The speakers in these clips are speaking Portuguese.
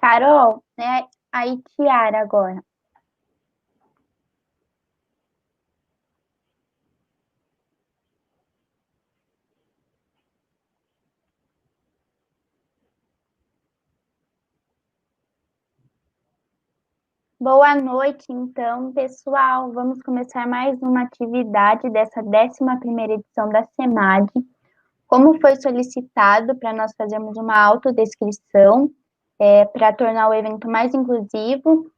Carol, né? Aí, Tiara, agora. Boa noite, então, pessoal. Vamos começar mais uma atividade dessa 11ª edição da SEMAD. Como foi solicitado para nós fazermos uma autodescrição para tornar o evento mais inclusivo.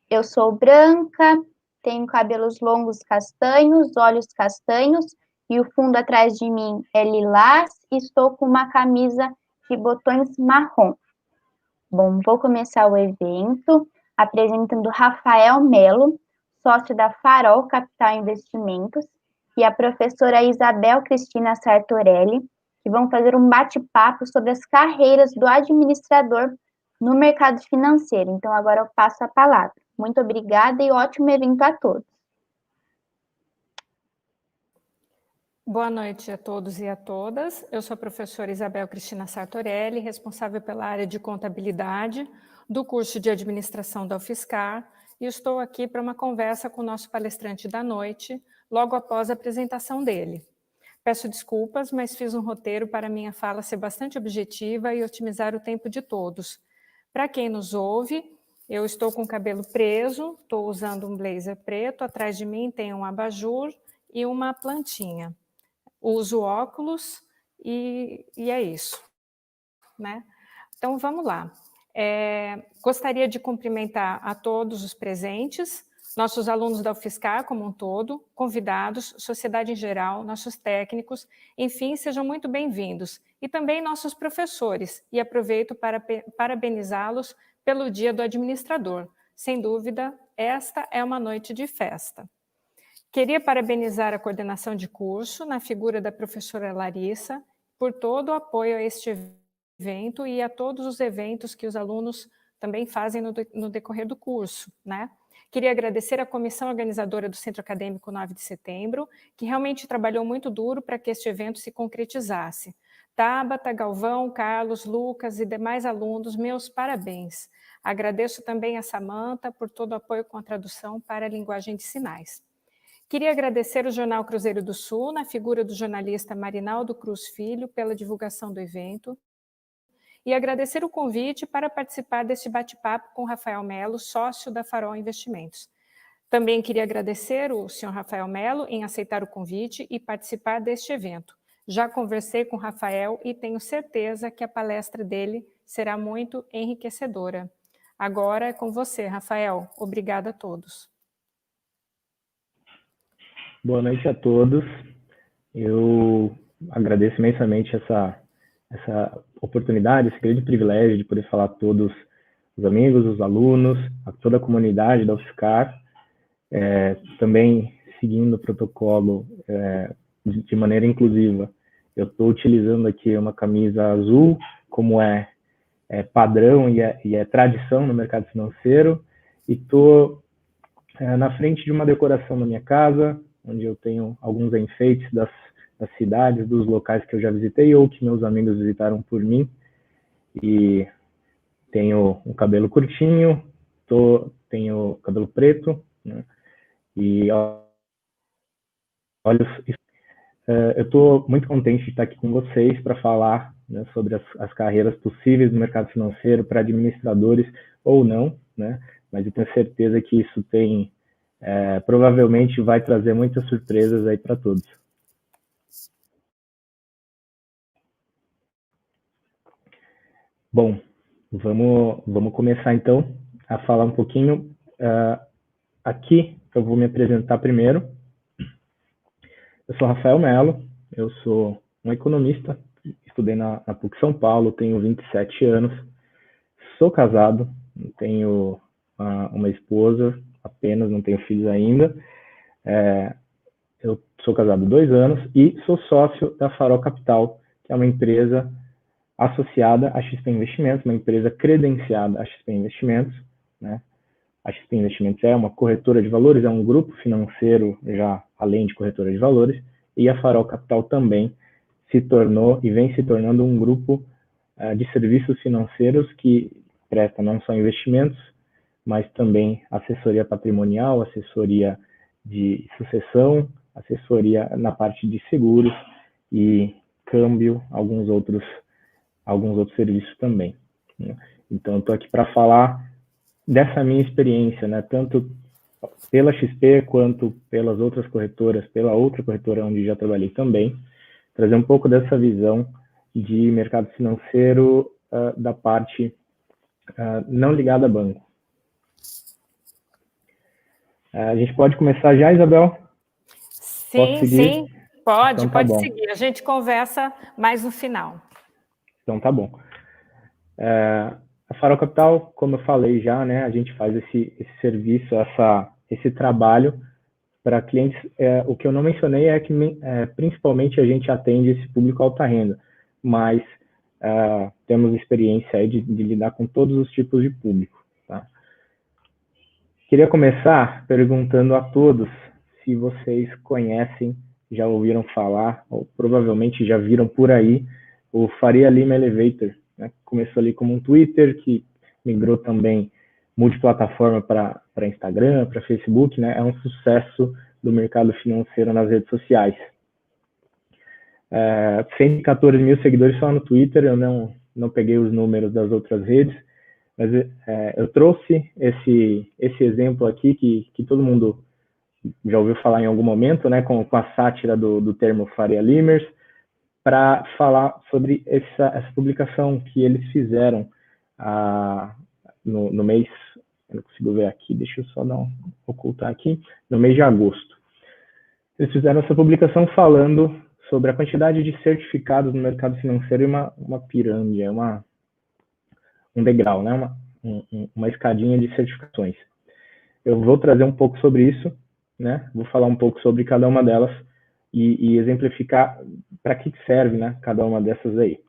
Eu sou branca, tenho cabelos longos castanhos, olhos castanhos, e o fundo atrás de mim é lilás, e estou com uma camisa de botões marrom. Bom, vou começar o evento apresentando Rafael Melo, sócio da Farol Capital Investimentos, e a professora Isabel Cristina Sartorelli, que vão fazer um bate-papo sobre as carreiras do administrador no mercado financeiro. Então, agora eu passo a palavra. Muito obrigada e ótimo evento a todos. Boa noite a todos e a todas. Eu sou a professora Isabel Cristina Sartorelli, responsável pela área de contabilidade do curso de administração da UFSCar, e estou aqui para uma conversa com o nosso palestrante da noite, logo após a apresentação dele. Peço desculpas, mas fiz um roteiro para minha fala ser bastante objetiva e otimizar o tempo de todos. Para quem nos ouve, eu estou com o cabelo preso, estou usando um blazer preto, atrás de mim tem um abajur e uma plantinha. Uso óculos e é isso, né? Então, vamos lá. Gostaria de cumprimentar a todos os presentes, nossos alunos da UFSCar como um todo, convidados, sociedade em geral, nossos técnicos, enfim, sejam muito bem-vindos. E também nossos professores, e aproveito para parabenizá-los pelo Dia do Administrador. Sem dúvida, esta é uma noite de festa. Queria parabenizar a coordenação de curso, na figura da professora Larissa, por todo o apoio a este evento e a todos os eventos que os alunos também fazem no decorrer do curso, né? Queria agradecer à comissão organizadora do Centro Acadêmico 9 de Setembro, que realmente trabalhou muito duro para que este evento se concretizasse. Tabata, Galvão, Carlos, Lucas e demais alunos, meus parabéns. Agradeço também a Samanta por todo o apoio com a tradução para a linguagem de sinais. Queria agradecer o Jornal Cruzeiro do Sul, na figura do jornalista Marinaldo Cruz Filho, pela divulgação do evento, e agradecer o convite para participar deste bate-papo com Rafael Melo, sócio da Farol Investimentos. Também queria agradecer o senhor Rafael Melo em aceitar o convite e participar deste evento. Já conversei com o Rafael e tenho certeza que a palestra dele será muito enriquecedora. Agora é com você, Rafael. Obrigada a todos. Boa noite a todos. Eu agradeço imensamente essa oportunidade, esse grande privilégio de poder falar a todos os amigos, os alunos, a toda a comunidade da UFSCar, também seguindo o protocolo de maneira inclusiva. Eu estou utilizando aqui uma camisa azul, como é padrão e é tradição no mercado financeiro, e estou na frente de uma decoração da minha casa, onde eu tenho alguns enfeites das cidades, dos locais que eu já visitei ou que meus amigos visitaram por mim. E tenho um cabelo curtinho, tenho cabelo preto, né? E olhos. Eu estou muito contente de estar aqui com vocês para falar, né, sobre as carreiras possíveis no mercado financeiro para administradores ou não, né? Mas eu tenho certeza que isso provavelmente vai trazer muitas surpresas aí para todos. Bom, vamos começar então a falar um pouquinho. Aqui eu vou me apresentar primeiro. Eu sou Rafael Melo, eu sou um economista, estudei na PUC São Paulo, tenho 27 anos, sou casado, tenho uma esposa apenas, não tenho filhos ainda. Eu sou casado há 2 anos e sou sócio da Farol Capital, que é uma empresa associada à XP Investimentos, uma empresa credenciada à XP Investimentos, né? A XP Investimentos é uma corretora de valores, é um grupo financeiro já além de corretora de valores, e a Farol Capital também se tornou e vem se tornando um grupo de serviços financeiros que presta não só investimentos, mas também assessoria patrimonial, assessoria de sucessão, assessoria na parte de seguros e câmbio, alguns outros serviços também, né? Então, estou aqui para falar dessa minha experiência, né, tanto pela XP quanto pelas outras corretoras, pela outra corretora onde já trabalhei também, trazer um pouco dessa visão de mercado financeiro da parte não ligada a banco. A gente pode começar já, Isabel? Sim, sim, pode, então, pode seguir. A gente conversa mais no final. Então, tá bom. A Farol Capital, como eu falei já, né, a gente faz esse serviço, esse trabalho para clientes. O que eu não mencionei é que principalmente a gente atende esse público alta renda, mas temos experiência aí de lidar com todos os tipos de público, tá? Queria começar perguntando a todos se vocês conhecem, já ouviram falar, ou provavelmente já viram por aí, o Faria Lima Elevator, né? Começou ali como um Twitter, que migrou também multiplataforma para Instagram, para Facebook, né? É um sucesso do mercado financeiro nas redes sociais. 114 mil seguidores só no Twitter, eu não peguei os números das outras redes, mas eu trouxe esse exemplo aqui que todo mundo já ouviu falar em algum momento, né, com a sátira do termo Faria Limers, para falar sobre essa publicação que eles fizeram no mês, eu não consigo ver aqui, deixa eu só ocultar aqui, no mês de agosto. Eles fizeram essa publicação falando sobre a quantidade de certificados no mercado financeiro e uma pirâmide, um degrau, né? Uma escadinha de certificações. Eu vou trazer um pouco sobre isso, né? Vou falar um pouco sobre cada uma delas e exemplificar para que serve, né, cada uma dessas aí.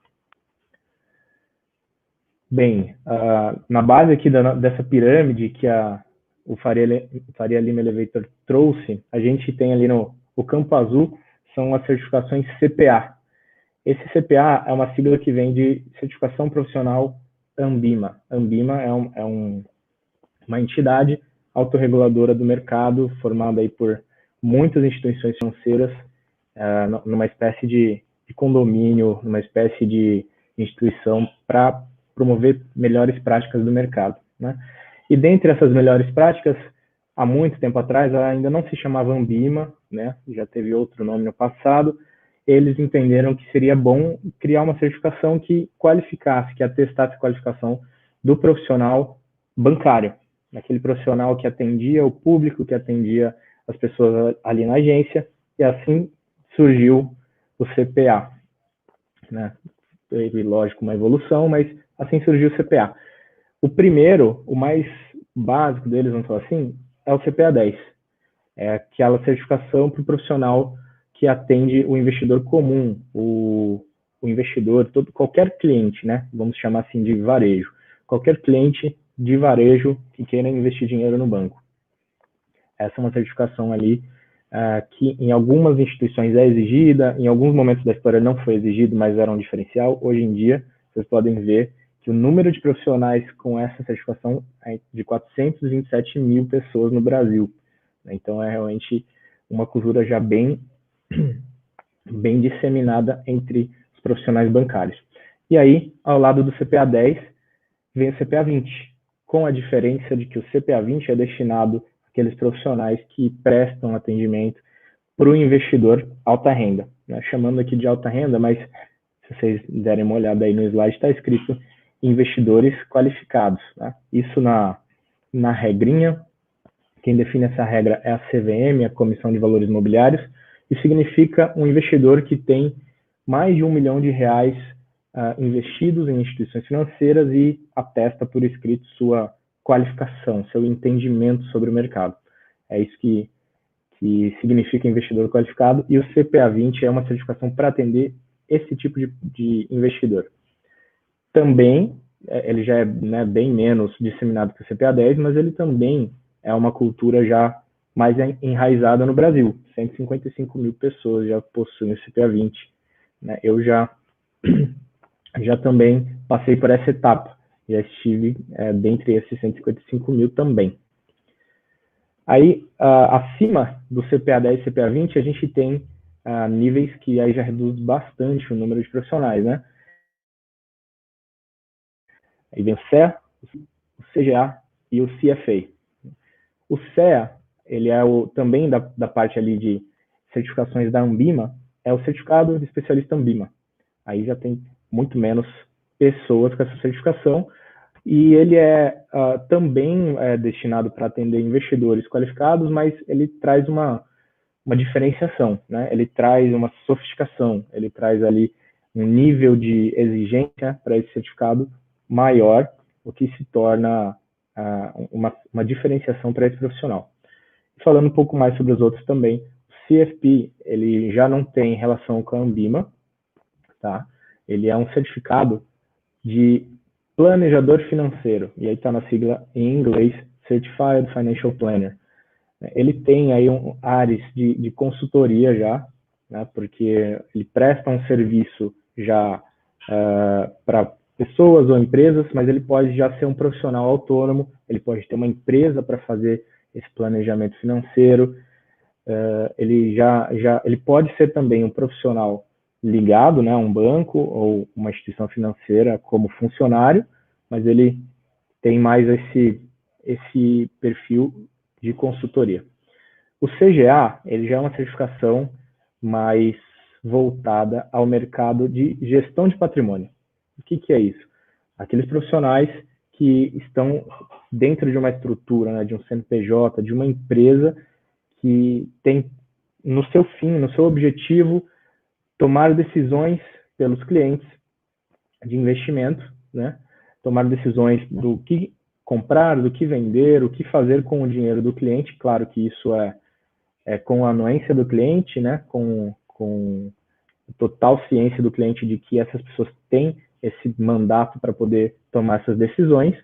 Bem, na base aqui dessa pirâmide que o Faria Lima Elevator trouxe, a gente tem ali o campo azul, são as certificações CPA. Esse CPA é uma sigla que vem de Certificação Profissional Anbima. Anbima é uma entidade autorreguladora do mercado, formada aí por muitas instituições financeiras, numa espécie de condomínio, numa espécie de instituição para promover melhores práticas do mercado, né? E dentre essas melhores práticas, há muito tempo atrás, ela ainda não se chamava Anbima, né? Já teve outro nome no passado. Eles entenderam que seria bom criar uma certificação que qualificasse, que atestasse a qualificação do profissional bancário, aquele profissional que atendia o público, que atendia as pessoas ali na agência, e assim surgiu o CPA, né? Teve, lógico, uma evolução, mas assim surgiu o CPA. O primeiro, o mais básico deles, vamos falar assim, é o CPA 10. É aquela certificação para o profissional que atende o investidor comum, o investidor, qualquer cliente, né? Vamos chamar assim de varejo. Qualquer cliente de varejo que queira investir dinheiro no banco. Essa é uma certificação ali que em algumas instituições é exigida, em alguns momentos da história não foi exigido, mas era um diferencial. Hoje em dia, vocês podem ver que o número de profissionais com essa certificação é de 427 mil pessoas no Brasil. Então, é realmente uma cultura já bem disseminada entre os profissionais bancários. E aí, ao lado do CPA 10, vem o CPA 20, com a diferença de que o CPA 20 é destinado àqueles profissionais que prestam atendimento para o investidor alta renda, né? Chamando aqui de alta renda, mas se vocês derem uma olhada aí no slide, está escrito investidores qualificados, né? Isso na regrinha, quem define essa regra é a CVM, a Comissão de Valores Mobiliários, e significa um investidor que tem mais de R$1 milhão investidos em instituições financeiras e atesta por escrito sua qualificação, seu entendimento sobre o mercado. É isso que significa investidor qualificado, e o CPA 20 é uma certificação para atender esse tipo de investidor. Também, ele já é, né, bem menos disseminado que o CPA 10, mas ele também é uma cultura já mais enraizada no Brasil. 155 mil pessoas já possuem o CPA 20. Né? Eu já também passei por essa etapa já estive dentre esses 155 mil também. Aí, acima do CPA 10 e CPA 20, a gente tem níveis que aí já reduz bastante o número de profissionais, né? Aí vem o CEA, o CGA e o CFA. O CEA, ele é também da parte ali de certificações da Anbima, é o certificado de especialista Anbima. Aí já tem muito menos pessoas com essa certificação, e ele também é destinado para atender investidores qualificados, mas ele traz uma diferenciação, né? Ele traz uma sofisticação, ele traz ali um nível de exigência para esse certificado maior, o que se torna uma diferenciação para esse profissional. Falando um pouco mais sobre os outros também, o CFP, ele já não tem relação com a Anbima, tá? Ele é um certificado de planejador financeiro, e aí está na sigla em inglês, Certified Financial Planner. Ele tem aí áreas de consultoria já, né, porque ele presta um serviço já para pessoas ou empresas, mas ele pode já ser um profissional autônomo, ele pode ter uma empresa para fazer esse planejamento financeiro, ele pode ser também um profissional ligado, né, a um banco ou uma instituição financeira como funcionário, mas ele tem mais esse perfil de consultoria. O CGA, ele já é uma certificação mais voltada ao mercado de gestão de patrimônio. O que é isso? Aqueles profissionais que estão dentro de uma estrutura, né, de um CNPJ, de uma empresa que tem no seu fim, no seu objetivo, tomar decisões pelos clientes de investimento, né? Tomar decisões do que comprar, do que vender, o que fazer com o dinheiro do cliente. Claro que isso é com a anuência do cliente, né? Com total ciência do cliente de que essas pessoas têm esse mandato para poder tomar essas decisões.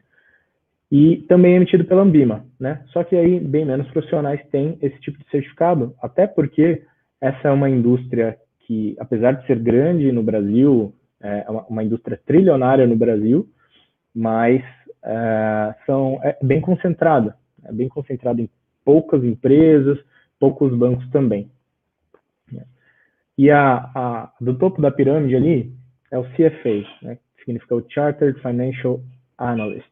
E também é emitido pela Anbima, né? Só que aí bem menos profissionais têm esse tipo de certificado, até porque essa é uma indústria que, apesar de ser grande no Brasil, é uma indústria trilionária no Brasil, mas é bem concentrada em poucas empresas, poucos bancos também. E do topo da pirâmide ali é o CFA, né, que significa o Chartered Financial Analyst.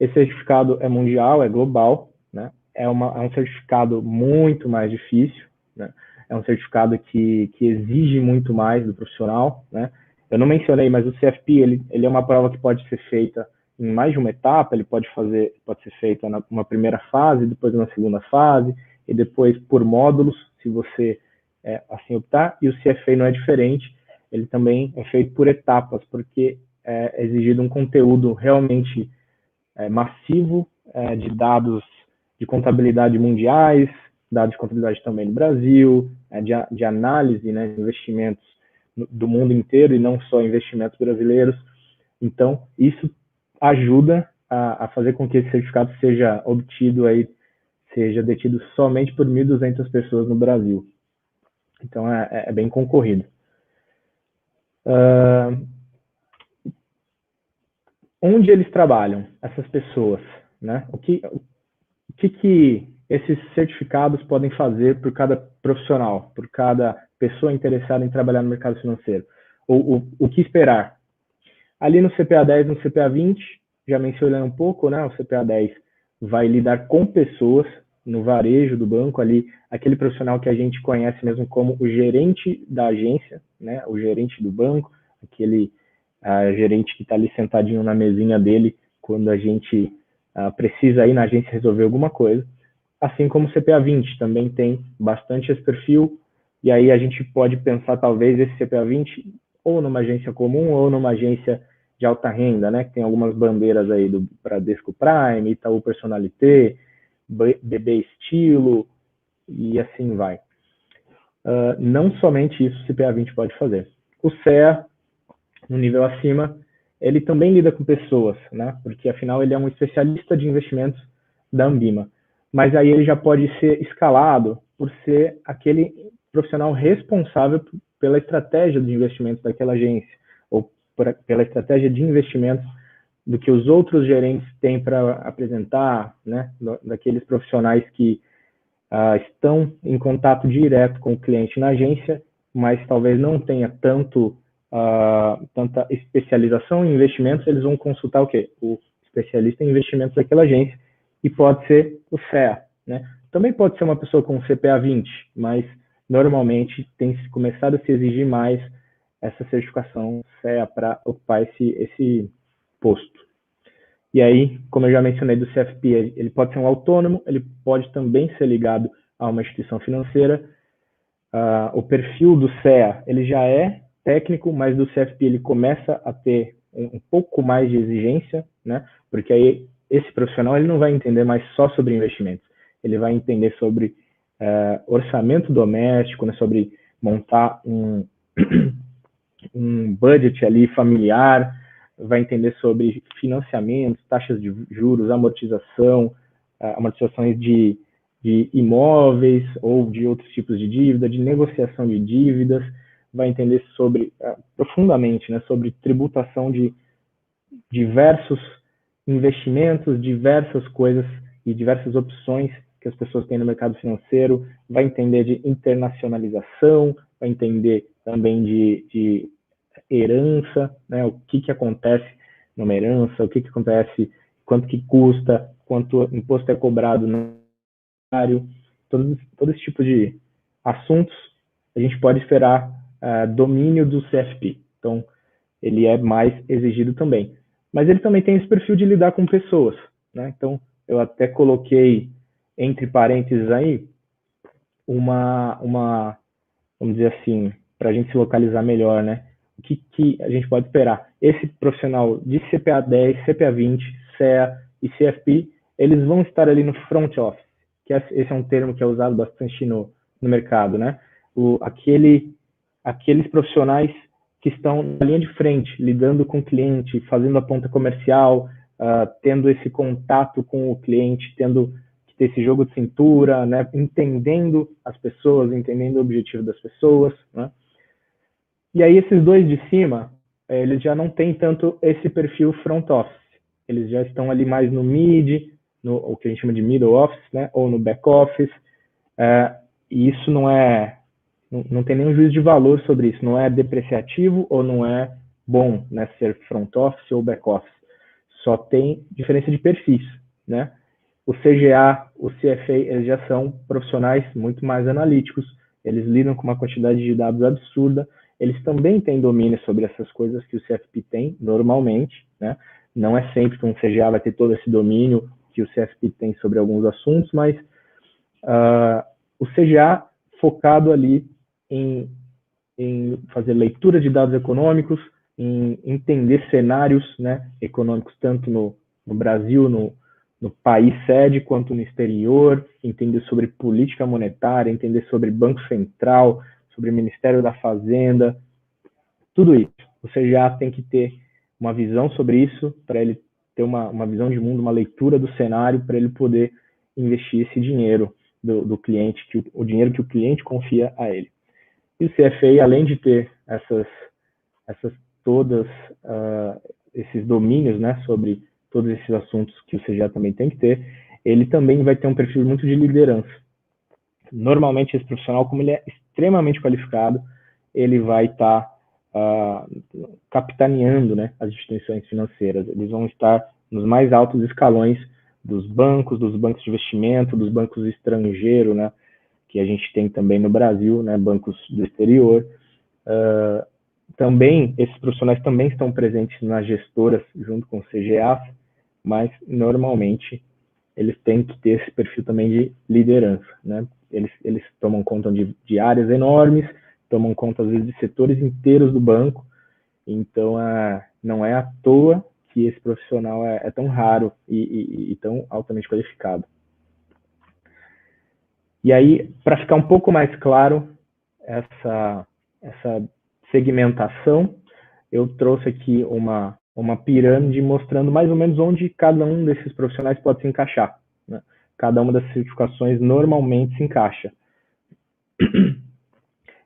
Esse certificado é mundial, é global, né? É um certificado muito mais difícil, né? É um certificado que exige muito mais do profissional, né? Eu não mencionei, mas o CFP, ele é uma prova que pode ser feita em mais de uma etapa, ele pode ser feita numa primeira fase, depois numa segunda fase, e depois por módulos, se você assim optar, e o CFA não é diferente, ele também é feito por etapas, porque é exigido um conteúdo realmente massivo de dados de contabilidade mundiais, dados de contabilidade também no Brasil, de análise, né, de investimentos do mundo inteiro e não só investimentos brasileiros. Então, isso ajuda a fazer com que esse certificado seja obtido aí, seja detido somente por 1.200 pessoas no Brasil. Então, é bem concorrido. Onde eles trabalham, essas pessoas, né? O que esses certificados podem fazer por cada profissional, por cada pessoa interessada em trabalhar no mercado financeiro? O que esperar? Ali no CPA 10, no CPA 20, já mencionei um pouco, né? O CPA 10 vai lidar com pessoas no varejo do banco, ali, aquele profissional que a gente conhece mesmo como o gerente da agência, né? O gerente do banco, aquele gerente que está ali sentadinho na mesinha dele quando a gente precisa ir na agência resolver alguma coisa. Assim como o CPA 20 também tem bastante esse perfil, e aí a gente pode pensar talvez esse CPA 20 ou numa agência comum ou numa agência de alta renda, né, que tem algumas bandeiras aí do Bradesco Prime, Itaú Personalité, BB Estilo, e assim vai. Não somente isso o CPA 20 pode fazer. O CEA, no nível acima, ele também lida com pessoas, né, porque afinal ele é um especialista de investimentos da Anbima. Mas aí ele já pode ser escalado por ser aquele profissional responsável pela estratégia de investimentos daquela agência, ou pela estratégia de investimentos do que os outros gerentes têm para apresentar, né, daqueles profissionais que estão em contato direto com o cliente na agência, mas talvez não tenha tanta especialização em investimentos, eles vão consultar o quê? O especialista em investimentos daquela agência, e pode ser o CEA, né? Também pode ser uma pessoa com CPA 20, mas normalmente tem começado a se exigir mais essa certificação CEA para ocupar esse posto. E aí, como eu já mencionei do CFP, ele pode ser um autônomo, ele pode também ser ligado a uma instituição financeira. O perfil do CEA, ele já é técnico, mas do CFP ele começa a ter um pouco mais de exigência, né? Porque aí esse profissional ele não vai entender mais só sobre investimentos, ele vai entender sobre orçamento doméstico, né? Sobre montar um budget ali familiar, vai entender sobre financiamentos, taxas de juros, amortizações de imóveis ou de outros tipos de dívida, de negociação de dívidas, vai entender profundamente, né, sobre tributação de diversos investimentos, diversas coisas e diversas opções que as pessoas têm no mercado financeiro, vai entender de internacionalização, vai entender também de herança, né, o que acontece numa herança, o que acontece, quanto que custa, quanto imposto é cobrado no horário, todo esse tipo de assuntos, a gente pode esperar domínio do CFP. Então, ele é mais exigido também. Mas ele também tem esse perfil de lidar com pessoas, né? Então, eu até coloquei entre parênteses aí vamos dizer assim, para a gente se localizar melhor, né? O que a gente pode esperar? Esse profissional de CPA 10, CPA 20, CEA e CFP, eles vão estar ali no front office, que esse é um termo que é usado bastante no mercado, né? Aqueles profissionais que estão na linha de frente, lidando com o cliente, fazendo a ponta comercial, tendo esse contato com o cliente, tendo que ter esse jogo de cintura, né? Entendendo as pessoas, entendendo o objetivo das pessoas, né? E aí esses dois de cima, eles já não têm tanto esse perfil front office. Eles já estão ali mais no mid, o que a gente chama de middle office, né? Ou no back office. E isso não tem nenhum juízo de valor sobre isso. Não é depreciativo ou não é bom, né, ser front office ou back office. Só tem diferença de perfis, né? O CGA, o CFA, eles já são profissionais muito mais analíticos. Eles lidam com uma quantidade de dados absurda. Eles também têm domínio sobre essas coisas que o CFP tem, normalmente, né? Não é sempre que um CGA vai ter todo esse domínio que o CFP tem sobre alguns assuntos, mas o CGA focado ali em fazer leitura de dados econômicos, em entender cenários, né, econômicos, tanto no Brasil, no país sede, quanto no exterior, entender sobre política monetária, entender sobre Banco Central, sobre Ministério da Fazenda, tudo isso. O CGA tem que ter uma visão sobre isso, para ele ter uma visão de mundo, uma leitura do cenário, para ele poder investir esse dinheiro do cliente, o dinheiro que o cliente confia a ele. E o CFA, além de ter todas esses domínios, né, sobre todos esses assuntos que o CGA também tem que ter, ele também vai ter um perfil muito de liderança. Normalmente esse profissional, como ele é extremamente qualificado, ele vai estar capitaneando, né, as instituições financeiras. Eles vão estar nos mais altos escalões dos bancos de investimento, dos bancos estrangeiros, né, que a gente tem também no Brasil, né, bancos do exterior. Também, esses profissionais também estão presentes nas gestoras, junto com o CGA, mas, normalmente, eles têm que ter esse perfil também de liderança, né? Eles tomam conta de áreas enormes, tomam conta, às vezes, de setores inteiros do banco, então, não é à toa que esse profissional é tão raro e tão altamente qualificado. E aí, para ficar um pouco mais claro essa segmentação, eu trouxe aqui uma pirâmide mostrando mais ou menos onde cada um desses profissionais pode se encaixar, né? Cada uma das certificações normalmente se encaixa.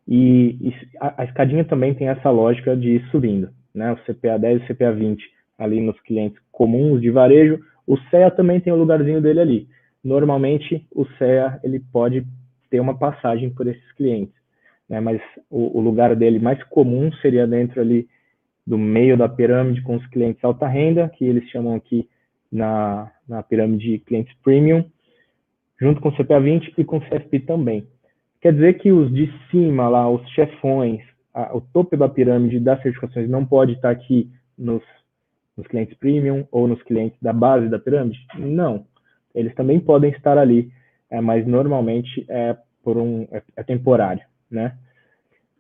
E a escadinha também tem essa lógica de ir subindo, né? O CPA 10 e o CPA 20 ali nos clientes comuns de varejo, o CEA também tem o lugarzinho dele ali. Normalmente, o CEA ele pode ter uma passagem por esses clientes, né? Mas o lugar dele mais comum seria dentro ali do meio da pirâmide com os clientes alta renda, que eles chamam aqui na pirâmide de clientes premium, junto com o CPA 20 e com o CFP também. Quer dizer que os de cima lá, os chefões, o topo da pirâmide das certificações não pode estar aqui nos clientes premium ou nos clientes da base da pirâmide? Não. Eles também podem estar ali, mas normalmente é temporário, né?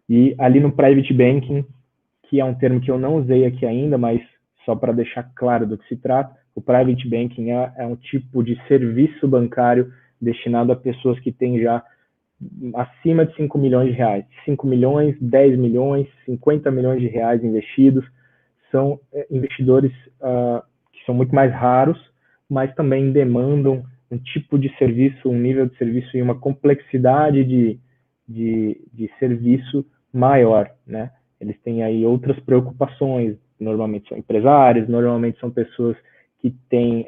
E ali no private banking, que é um termo que eu não usei aqui ainda, mas só para deixar claro do que se trata, o private banking é um tipo de serviço bancário destinado a pessoas que têm já acima de 5 milhões de reais. 5 milhões, 10 milhões, 50 milhões de reais investidos. São investidores que são muito mais raros, mas também demandam um tipo de serviço, um nível de serviço e uma complexidade de serviço maior, né? Eles têm aí outras preocupações, normalmente são empresários, normalmente são pessoas que têm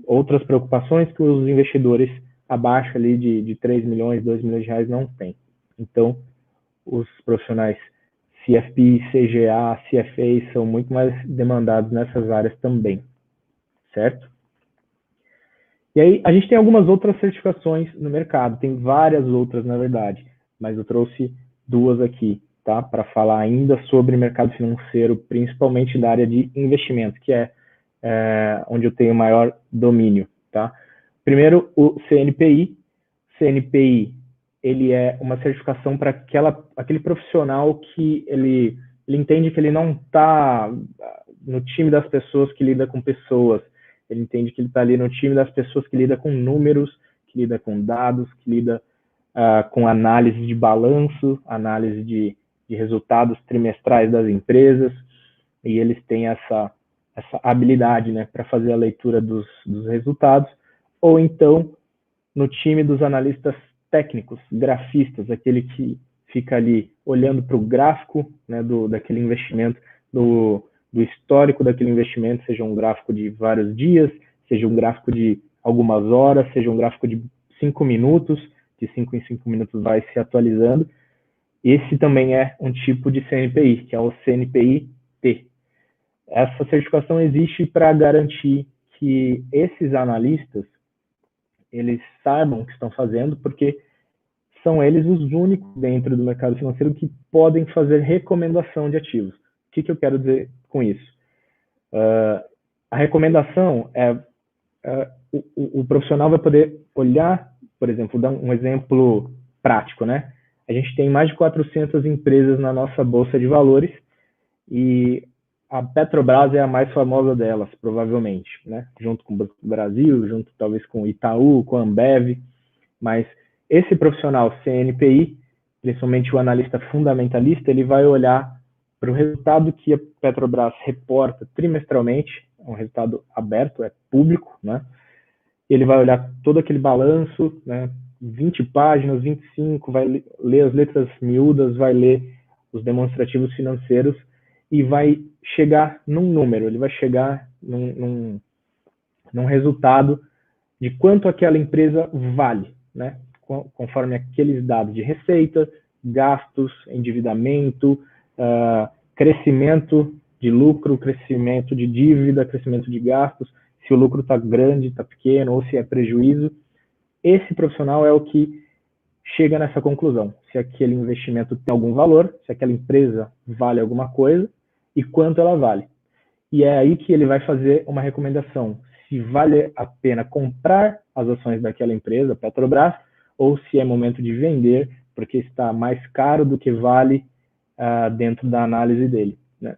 outras preocupações que os investidores abaixo ali de 3 milhões, 2 milhões de reais não têm. Então, os profissionais CFP, CGA, CFA são muito mais demandados nessas áreas também, certo? E aí, a gente tem algumas outras certificações no mercado, tem várias outras, na verdade, mas eu trouxe duas aqui, tá? Para falar ainda sobre mercado financeiro, principalmente da área de investimentos, que é onde eu tenho maior domínio, tá? Primeiro, o CNPI. CNPI, ele é uma certificação para aquele profissional que ele entende que ele não está no time das pessoas que lida com pessoas, ele entende que ele está ali no time das pessoas que lida com números, que lida com dados, que lida com análise de balanço, análise de resultados trimestrais das empresas, e eles têm essa habilidade, né, para fazer a leitura dos resultados, ou então no time dos analistas técnicos, grafistas, aquele que fica ali olhando para o gráfico, né, daquele investimento, do histórico daquele investimento, seja um gráfico de vários dias, seja um gráfico de algumas horas, seja um gráfico de 5 minutos, de 5 em 5 minutos vai se atualizando. Esse também é um tipo de CNPI, que é o CNPI-T. Essa certificação existe para garantir que esses analistas eles saibam o que estão fazendo, porque são eles os únicos dentro do mercado financeiro que podem fazer recomendação de ativos. O que eu quero dizer com isso? A recomendação o profissional vai poder olhar, por exemplo, dar um exemplo prático, né? A gente tem mais de 400 empresas na nossa bolsa de valores e a Petrobras é a mais famosa delas, provavelmente, né? Junto com o Banco do Brasil, junto talvez com o Itaú, com a Ambev, mas esse profissional CNPI, principalmente o analista fundamentalista, ele vai olhar para o resultado que a Petrobras reporta trimestralmente, é um resultado aberto, é público, né? Ele vai olhar todo aquele balanço, né? 20 páginas, 25, vai ler as letras miúdas, vai ler os demonstrativos financeiros e vai chegar num número, ele vai chegar num resultado de quanto aquela empresa vale, né? Conforme aqueles dados de receita, gastos, endividamento, crescimento de lucro, crescimento de dívida, crescimento de gastos, se o lucro está grande, está pequeno, ou se é prejuízo. Esse profissional é o que chega nessa conclusão, se aquele investimento tem algum valor, se aquela empresa vale alguma coisa e quanto ela vale. E é aí que ele vai fazer uma recomendação, se vale a pena comprar as ações daquela empresa, Petrobras, ou se é momento de vender, porque está mais caro do que vale dentro da análise dele, né?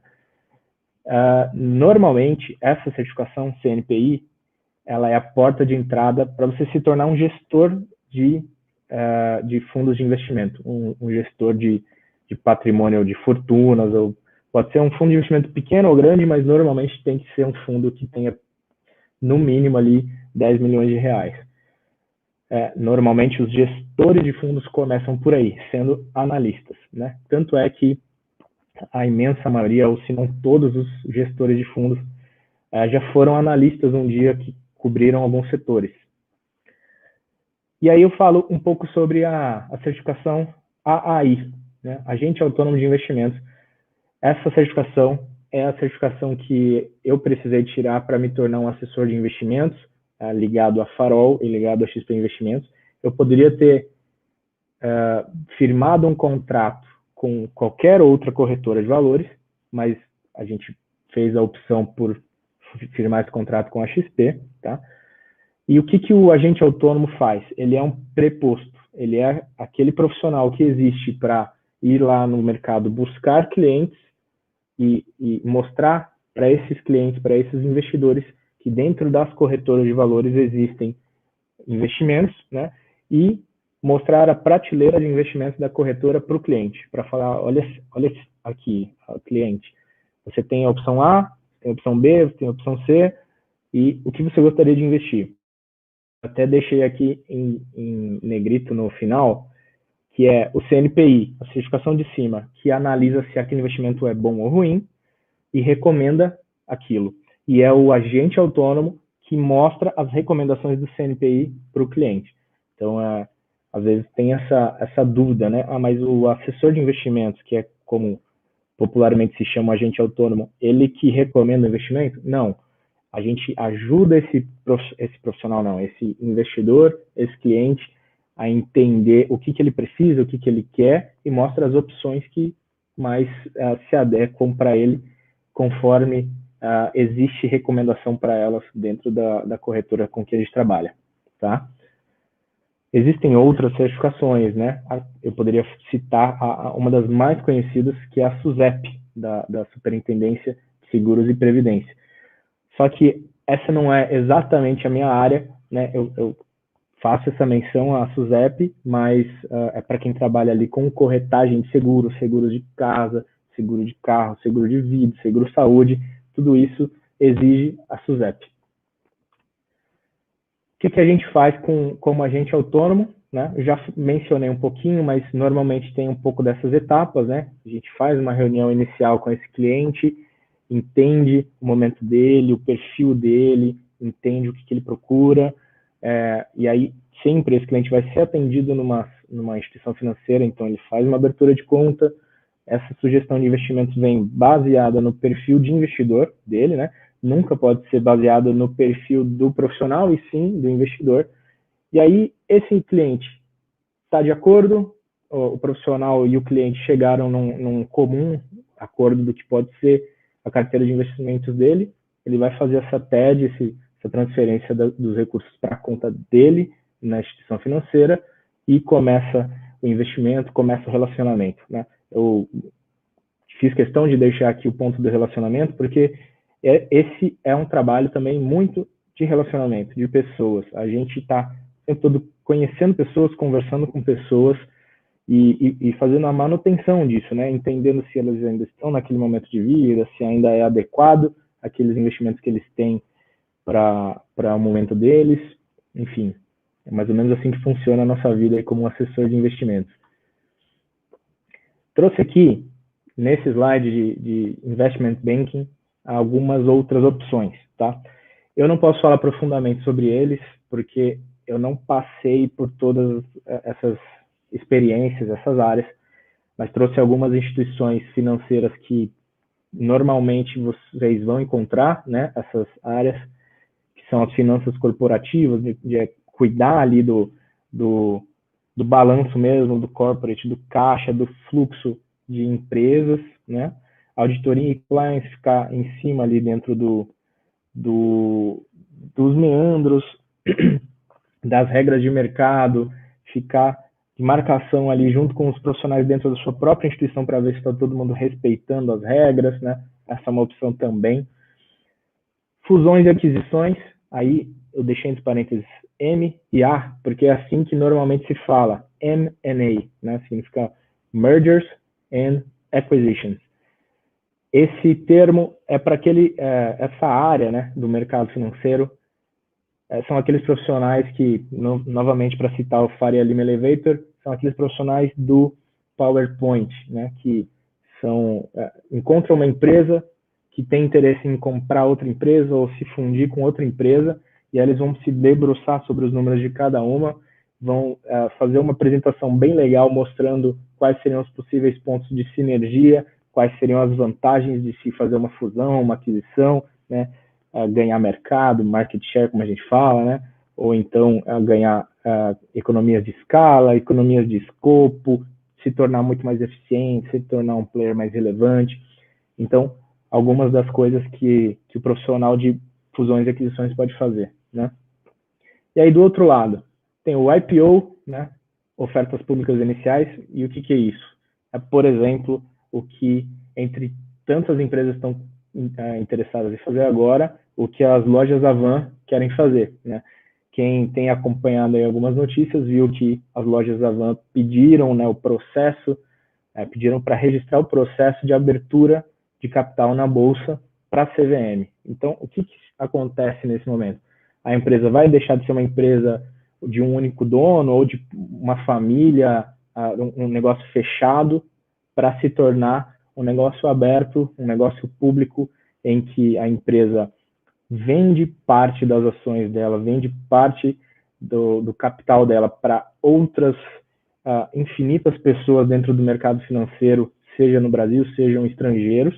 Normalmente, essa certificação CNPI, ela é a porta de entrada para você se tornar um gestor de fundos de investimento, um gestor de patrimônio, de fortunas, ou pode ser um fundo de investimento pequeno ou grande, mas normalmente tem que ser um fundo que tenha, no mínimo, ali 10 milhões de reais. Normalmente, os gestores de fundos começam por aí, sendo analistas, né? Tanto é que a imensa maioria, ou se não todos os gestores de fundos, já foram analistas um dia que cobriram alguns setores. E aí eu falo um pouco sobre a certificação AAI, né? Agente Autônomo de Investimentos. Essa certificação é a certificação que eu precisei tirar para me tornar um assessor de investimentos, ligado à Farol e ligado à XP Investimentos. Eu poderia ter firmado um contrato com qualquer outra corretora de valores, mas a gente fez a opção por firmar esse contrato com a XP, tá? E o que o agente autônomo faz? Ele é um preposto, ele é aquele profissional que existe para ir lá no mercado buscar clientes e mostrar para esses clientes, para esses investidores, que dentro das corretoras de valores existem investimentos, né? E mostrar a prateleira de investimentos da corretora para o cliente, para falar, olha aqui, cliente, você tem a opção A, tem a opção B, você tem a opção C, e o que você gostaria de investir? Até deixei aqui em negrito no final, que é o CNPI, a certificação de cima, que analisa se aquele investimento é bom ou ruim e recomenda aquilo. E é o agente autônomo que mostra as recomendações do CNPI para o cliente. Então, às vezes tem essa dúvida, né? Mas o assessor de investimentos, que é como popularmente se chama agente autônomo, ele que recomenda o investimento? Não. A gente ajuda esse profissional, não, esse investidor, esse cliente, a entender o que ele precisa, o que ele quer, e mostra as opções que mais se adequam para ele, conforme existe recomendação para elas dentro da corretora com que a gente trabalha, tá? Existem outras certificações, né? Eu poderia citar uma das mais conhecidas, que é a SUSEP, da Superintendência de Seguros e Previdência. Só que essa não é exatamente a minha área, né? Eu faço essa menção à SUSEP, mas é para quem trabalha ali com corretagem de seguros, seguros de casa, seguro de carro, seguro de vida, seguro saúde, tudo isso exige a SUSEP. O que a gente faz como agente autônomo, né? Eu já mencionei um pouquinho, mas normalmente tem um pouco dessas etapas, né? A gente faz uma reunião inicial com esse cliente, entende o momento dele, o perfil dele, entende o que ele procura, e aí sempre esse cliente vai ser atendido numa instituição financeira, então ele faz uma abertura de conta, essa sugestão de investimentos vem baseada no perfil de investidor dele, né? Nunca pode ser baseada no perfil do profissional, e sim do investidor. E aí esse cliente está de acordo, o profissional e o cliente chegaram num comum acordo do que pode ser a carteira de investimentos dele, ele vai fazer essa TED, essa transferência dos recursos para a conta dele na instituição financeira, e começa o investimento, começa o relacionamento, né? Eu fiz questão de deixar aqui o ponto do relacionamento, porque esse é um trabalho também muito de relacionamento, de pessoas. A gente está o tempo todo conhecendo pessoas, conversando com pessoas, e fazendo a manutenção disso, né? Entendendo se elas ainda estão naquele momento de vida, se ainda é adequado aqueles investimentos que eles têm para o momento deles. Enfim, é mais ou menos assim que funciona a nossa vida aí como assessor de investimentos. Trouxe aqui, nesse slide de Investment Banking, algumas outras opções, tá? Eu não posso falar profundamente sobre eles, porque eu não passei por todas essas experiências, essas áreas, mas trouxe algumas instituições financeiras que normalmente vocês vão encontrar, né, essas áreas, que são as finanças corporativas, de cuidar ali do balanço mesmo, do corporate, do caixa, do fluxo de empresas, né, auditoria e compliance, ficar em cima ali dentro dos meandros, das regras de mercado, ficar de marcação ali junto com os profissionais dentro da sua própria instituição para ver se está todo mundo respeitando as regras, né? Essa é uma opção também. Fusões e aquisições, aí eu deixei entre parênteses M e A, porque é assim que normalmente se fala, M&A, né? Significa Mergers and Acquisitions. Esse termo é para essa área, né, do mercado financeiro. São aqueles profissionais que, novamente para citar o Faria Lima Elevator, são aqueles profissionais do PowerPoint, né, que encontram uma empresa que tem interesse em comprar outra empresa ou se fundir com outra empresa, e aí eles vão se debruçar sobre os números de cada uma, vão fazer uma apresentação bem legal mostrando quais seriam os possíveis pontos de sinergia, quais seriam as vantagens de se fazer uma fusão, uma aquisição, né? Ganhar mercado, market share, como a gente fala, né? Ou então ganhar economias de escala, economias de escopo, se tornar muito mais eficiente, se tornar um player mais relevante. Então, algumas das coisas que o profissional de fusões e aquisições pode fazer, né? E aí, do outro lado, tem o IPO, né? Ofertas públicas iniciais, e o que é isso? É, por exemplo, o que, entre tantas empresas estão interessadas em fazer agora, o que as lojas Avan querem fazer, né? Quem tem acompanhado aí algumas notícias viu que as lojas Avan pediram, né, o processo, pediram para registrar o processo de abertura de capital na Bolsa para a CVM. Então, o que acontece nesse momento? A empresa vai deixar de ser uma empresa de um único dono ou de uma família, um negócio fechado, para se tornar um negócio aberto, um negócio público, em que a empresa vende parte das ações dela, vende parte do capital dela para outras infinitas pessoas dentro do mercado financeiro, seja no Brasil, sejam estrangeiros,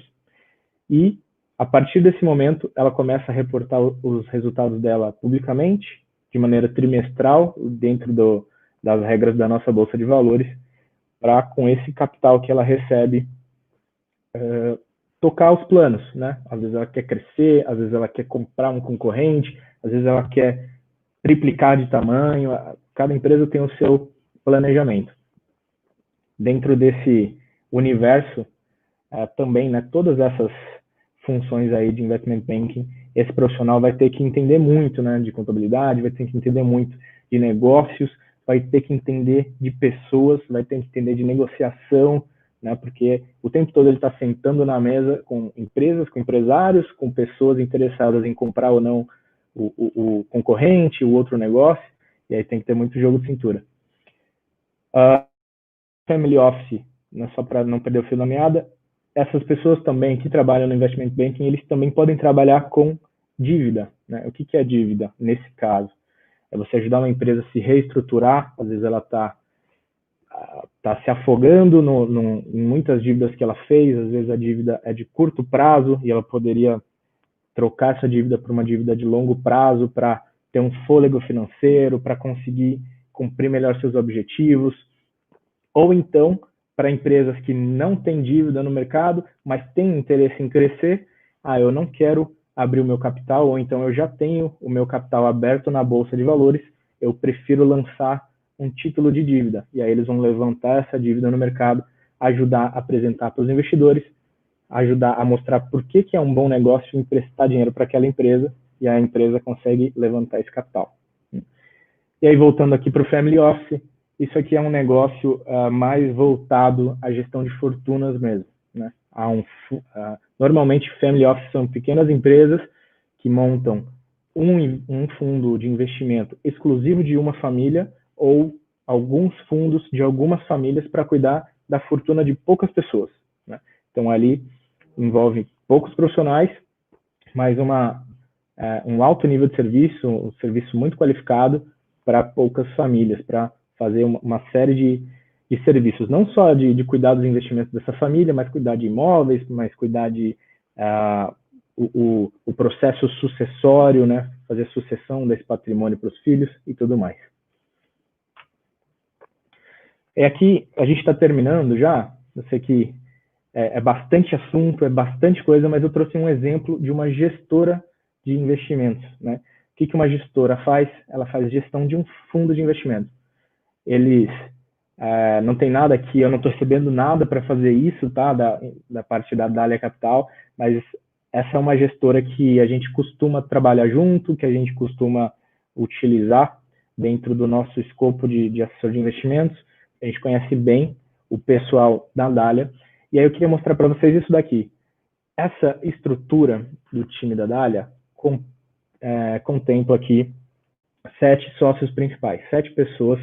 e a partir desse momento ela começa a reportar os resultados dela publicamente, de maneira trimestral, dentro das regras da nossa Bolsa de Valores, para com esse capital que ela recebe, tocar os planos, né? Às vezes ela quer crescer, às vezes ela quer comprar um concorrente, às vezes ela quer triplicar de tamanho. Cada empresa tem o seu planejamento. Dentro desse universo, também, né, todas essas funções aí de investment banking, esse profissional vai ter que entender muito, né, de contabilidade, vai ter que entender muito de negócios, vai ter que entender de pessoas, vai ter que entender de negociação, né, porque o tempo todo ele está sentando na mesa com empresas, com empresários, com pessoas interessadas em comprar ou não o concorrente, o outro negócio, e aí tem que ter muito jogo de cintura. Family Office, né, só para não perder o fio da meada, essas pessoas também que trabalham no investment banking, eles também podem trabalhar com dívida, né? O que é dívida nesse caso? É você ajudar uma empresa a se reestruturar, às vezes ela está se afogando em muitas dívidas que ela fez, às vezes a dívida é de curto prazo e ela poderia trocar essa dívida por uma dívida de longo prazo para ter um fôlego financeiro, para conseguir cumprir melhor seus objetivos, ou então para empresas que não têm dívida no mercado, mas têm interesse em crescer, eu não quero abrir o meu capital, ou então eu já tenho o meu capital aberto na Bolsa de Valores, eu prefiro lançar um título de dívida, e aí eles vão levantar essa dívida no mercado, ajudar a apresentar para os investidores, ajudar a mostrar por que é um bom negócio emprestar dinheiro para aquela empresa, e a empresa consegue levantar esse capital. E aí, voltando aqui para o Family Office, isso aqui é um negócio mais voltado à gestão de fortunas mesmo, né? Normalmente, Family Office são pequenas empresas que montam um fundo de investimento exclusivo de uma família ou alguns fundos de algumas famílias para cuidar da fortuna de poucas pessoas, né? Então, ali envolve poucos profissionais, mas um alto nível de serviço, um serviço muito qualificado para poucas famílias, para fazer uma série de serviços, não só de cuidar dos investimentos dessa família, mas cuidar de imóveis, mas cuidar de o processo sucessório, né? Fazer sucessão desse patrimônio para os filhos e tudo mais. Aqui a gente está terminando já, eu sei que é bastante assunto, é bastante coisa, mas eu trouxe um exemplo de uma gestora de investimentos, né? O que uma gestora faz? Ela faz gestão de um fundo de investimento. Eles não tem nada aqui, eu não estou recebendo nada para fazer isso, tá? Da parte da Dália Capital, mas essa é uma gestora que a gente costuma trabalhar junto, que a gente costuma utilizar dentro do nosso escopo de assessor de investimentos. A gente conhece bem o pessoal da Dália. E aí eu queria mostrar para vocês isso daqui. Essa estrutura do time da Dália contempla aqui 7 sócios principais, 7 pessoas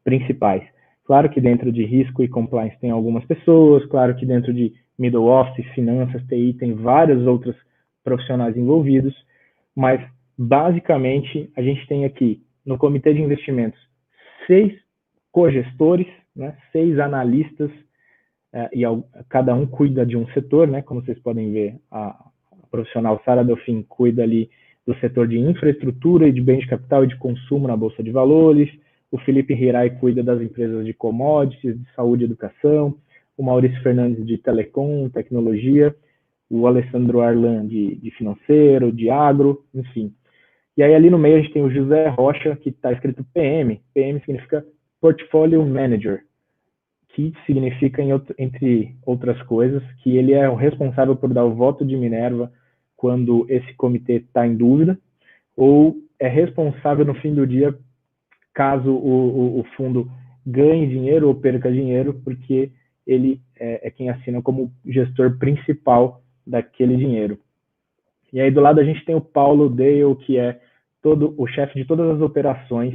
principais. Claro que dentro de risco e compliance tem algumas pessoas, claro que dentro de middle office, finanças, TI, tem vários outros profissionais envolvidos, mas basicamente a gente tem aqui no comitê de investimentos 6 cogestores, né, 6 analistas, e cada um cuida de um setor, né, como vocês podem ver, a profissional Sara Delfim cuida ali do setor de infraestrutura e de bens de capital e de consumo na Bolsa de Valores, o Felipe Hirai cuida das empresas de commodities, de saúde e educação, o Maurício Fernandes de telecom, tecnologia, o Alessandro Arlan de financeiro, de agro, enfim. E aí ali no meio a gente tem o José Rocha, que está escrito PM. PM significa Portfolio Manager, que significa, entre outras coisas, que ele é o responsável por dar o voto de Minerva quando esse comitê está em dúvida, ou é responsável no fim do dia caso o fundo ganhe dinheiro ou perca dinheiro, porque ele é quem assina como gestor principal daquele dinheiro. E aí do lado a gente tem o Paulo Dale, que é o chefe de todas as operações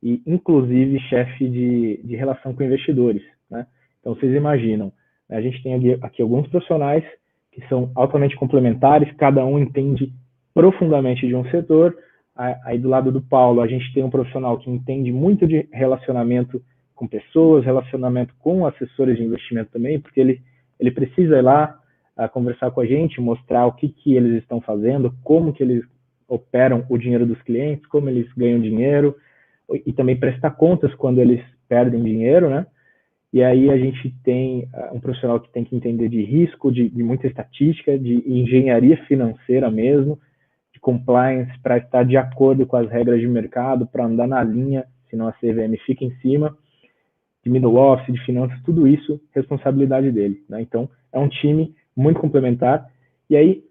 e inclusive chefe de relação com investidores, né? Então vocês imaginam, a gente tem aqui alguns profissionais que são altamente complementares, cada um entende profundamente de um setor. Aí do lado do Paulo a gente tem um profissional que entende muito de relacionamento com pessoas, relacionamento com assessores de investimento também, porque ele precisa ir lá conversar com a gente, mostrar o que eles estão fazendo, como que eles operam o dinheiro dos clientes, como eles ganham dinheiro, e também prestar contas quando eles perdem dinheiro, né? E aí a gente tem um profissional que tem que entender de risco, de muita estatística, de engenharia financeira mesmo, de compliance, para estar de acordo com as regras de mercado, para andar na linha, senão a CVM fica em cima, de middle office, de finanças, tudo isso, responsabilidade dele, né? Então, é um time muito complementar. E aí,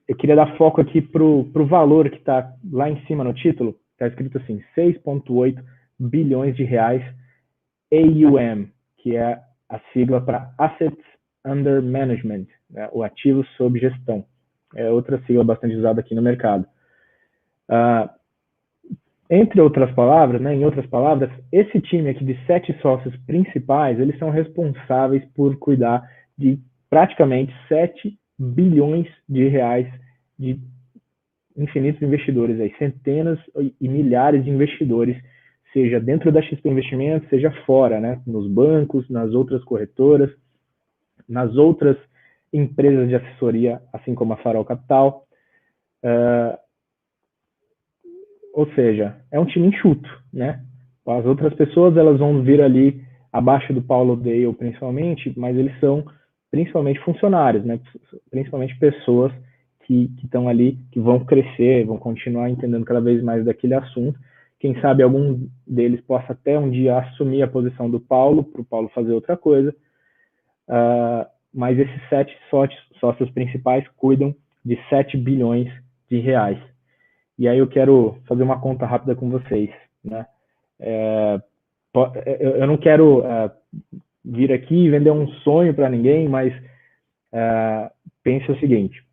eu queria dar foco aqui para o valor que está lá em cima no título, está escrito assim, 6,8 bilhões de reais AUM, que é a sigla para Assets Under Management, né, o ativo sob gestão. É outra sigla bastante usada aqui no mercado. Entre outras palavras, né, em outras palavras, esse time aqui de 7 sócios principais, eles são responsáveis por cuidar de praticamente 7 bilhões de reais de infinitos investidores, aí, centenas e milhares de investidores, seja dentro da XP Investimentos, seja fora, né, nos bancos, nas outras corretoras, nas outras empresas de assessoria, assim como a Farol Capital. Ou seja, é um time enxuto, né? As outras pessoas, elas vão vir ali abaixo do Paulo Dale, principalmente, mas eles são principalmente funcionários, né? Principalmente pessoas que estão ali, que vão crescer, vão continuar entendendo cada vez mais daquele assunto. Quem sabe algum deles possa até um dia assumir a posição do Paulo, para o Paulo fazer outra coisa. Mas esses 7 sócios principais cuidam de 7 bilhões de reais. E aí eu quero fazer uma conta rápida com vocês, né? Eu não quero vir aqui e vender um sonho para ninguém, mas pense o seguinte: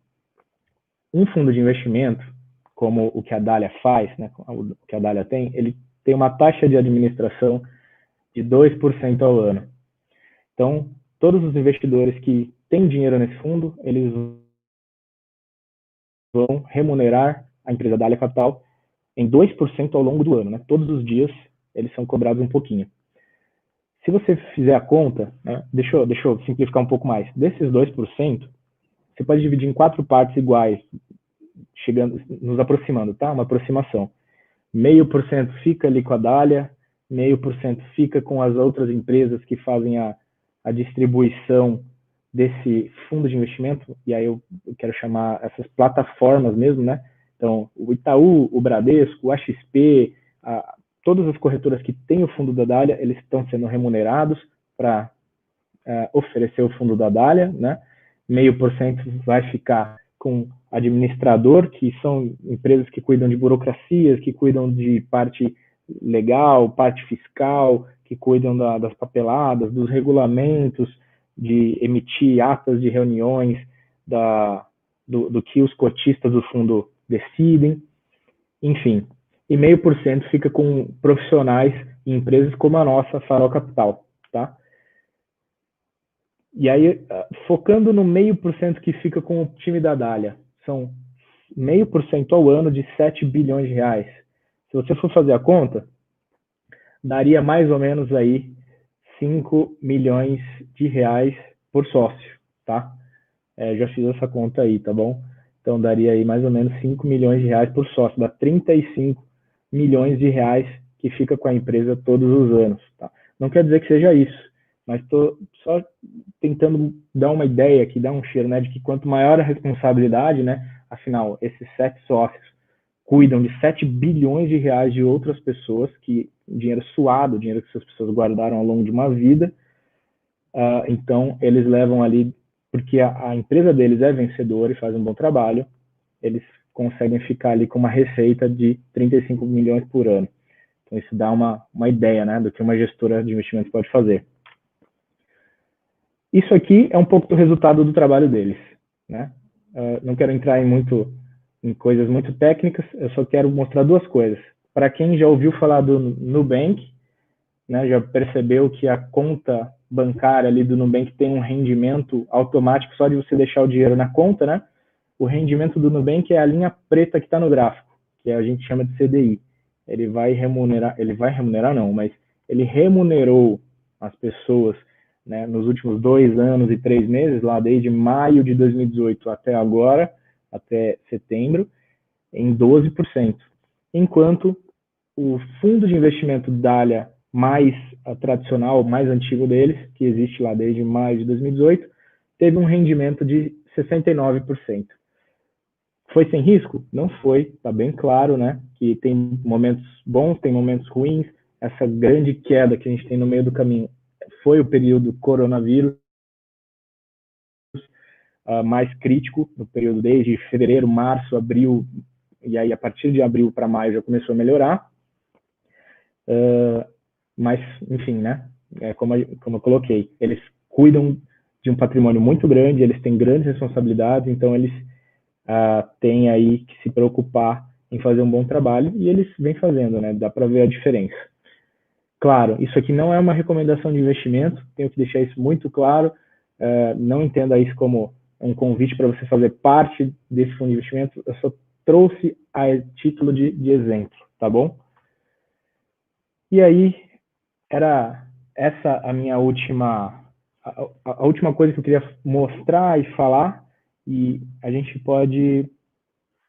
um fundo de investimento, como o que a Dália faz, né, o que a Dália tem, ele tem uma taxa de administração de 2% ao ano. Então, todos os investidores que têm dinheiro nesse fundo, eles vão remunerar a empresa Dália Capital em 2% ao longo do ano, né? Todos os dias eles são cobrados um pouquinho. Se você fizer a conta, né, deixa eu simplificar um pouco mais. Desses 2%, você pode dividir em 4 partes iguais, nos aproximando, tá? Uma aproximação. 0,5% fica ali com a Dália, 0,5% fica com as outras empresas que fazem a distribuição desse fundo de investimento, e aí eu quero chamar essas plataformas mesmo, né? Então, o Itaú, o Bradesco, o XP, todas as corretoras que têm o fundo da Dália, eles estão sendo remunerados para oferecer o fundo da Dália, né? 0,5% vai ficar com administrador, que são empresas que cuidam de burocracias, que cuidam de parte legal, parte fiscal, que cuidam das papeladas, dos regulamentos, de emitir atas de reuniões, do que os cotistas do fundo decidem, enfim. E 0,5% fica com profissionais e empresas como a nossa, Farol Capital, tá? E aí, focando no 0,5% que fica com o time da Dália, são 0,5% ao ano de 7 bilhões de reais. Se você for fazer a conta, daria mais ou menos aí 5 milhões de reais por sócio, tá? Já fiz essa conta aí, tá bom? Então, daria aí mais ou menos 5 milhões de reais por sócio, dá 35 milhões de reais que fica com a empresa todos os anos, tá? Não quer dizer que seja isso, mas estou só tentando dar uma ideia aqui, dar um cheiro, né, de que quanto maior a responsabilidade, né, afinal, esses 7 sócios cuidam de 7 bilhões de reais de outras pessoas, que dinheiro suado, dinheiro que essas pessoas guardaram ao longo de uma vida, então eles levam ali, porque a empresa deles é vencedora e faz um bom trabalho, eles conseguem ficar ali com uma receita de 35 milhões por ano. Então isso dá uma ideia, né, do que uma gestora de investimentos pode fazer. Isso aqui é um pouco do resultado do trabalho deles, né? Não quero entrar em coisas muito técnicas, eu só quero mostrar duas coisas. Para quem já ouviu falar do Nubank, né, já percebeu que a conta bancária ali do Nubank tem um rendimento automático só de você deixar o dinheiro na conta, né? O rendimento do Nubank é a linha preta que está no gráfico, que a gente chama de CDI. Ele vai remunerar não, mas ele remunerou as pessoas, né, nos últimos 2 anos e 3 meses, lá desde maio de 2018 até agora, até setembro, em 12%. Enquanto o fundo de investimento Dália mais tradicional, mais antigo deles, que existe lá desde maio de 2018, teve um rendimento de 69%. Foi sem risco? Não foi, está bem claro, né? Que tem momentos bons, tem momentos ruins. Essa grande queda que a gente tem no meio do caminho foi o período coronavírus, mais crítico, no período desde fevereiro, março, abril, e aí a partir de abril para maio já começou a melhorar. Mas, enfim, né? Como eu coloquei, eles cuidam de um patrimônio muito grande, eles têm grandes responsabilidades, então eles têm aí que se preocupar em fazer um bom trabalho, e eles vêm fazendo, né? Dá para ver a diferença. Claro, isso aqui não é uma recomendação de investimento, tenho que deixar isso muito claro, não entenda isso como um convite para você fazer parte desse fundo de investimento, eu só trouxe a título de exemplo, tá bom? E aí, era essa a minha última coisa que eu queria mostrar e falar, e a gente pode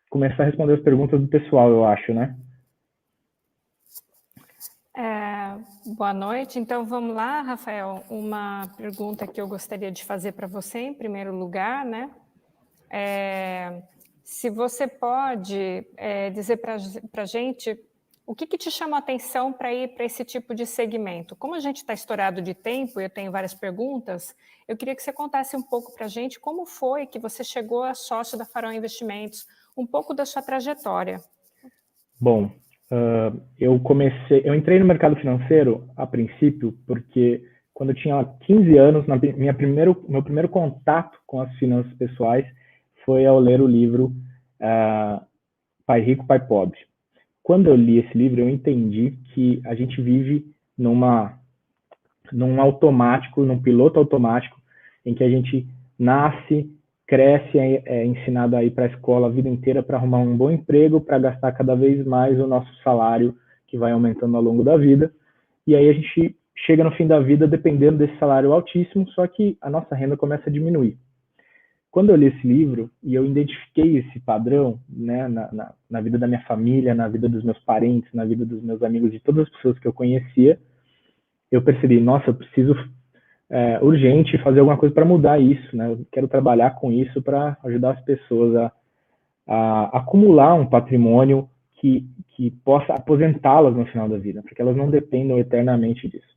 começar a responder as perguntas do pessoal, eu acho, né? Boa noite. Então, vamos lá, Rafael. Uma pergunta que eu gostaria de fazer para você, em primeiro lugar, né? Se você pode dizer para a gente o que te chama a atenção para ir para esse tipo de segmento? Como a gente está estourado de tempo, eu tenho várias perguntas, eu queria que você contasse um pouco para a gente como foi que você chegou a sócio da Farol Investimentos, um pouco da sua trajetória. Bom, eu entrei no mercado financeiro a princípio porque quando eu tinha 15 anos, meu primeiro contato com as finanças pessoais foi ao ler o livro Pai Rico, Pai Pobre. Quando eu li esse livro, eu entendi que a gente vive num automático, num piloto automático, em que a gente nasce, cresce, é ensinado a ir para a escola a vida inteira para arrumar um bom emprego, para gastar cada vez mais o nosso salário, que vai aumentando ao longo da vida. E aí a gente chega no fim da vida dependendo desse salário altíssimo, só que a nossa renda começa a diminuir. Quando eu li esse livro e eu identifiquei esse padrão, né, na vida da minha família, na vida dos meus parentes, na vida dos meus amigos, de todas as pessoas que eu conhecia, eu percebi, nossa, eu preciso urgente fazer alguma coisa para mudar isso, né? Eu quero trabalhar com isso para ajudar as pessoas a acumular um patrimônio que possa aposentá-las no final da vida, para que elas não dependam eternamente disso.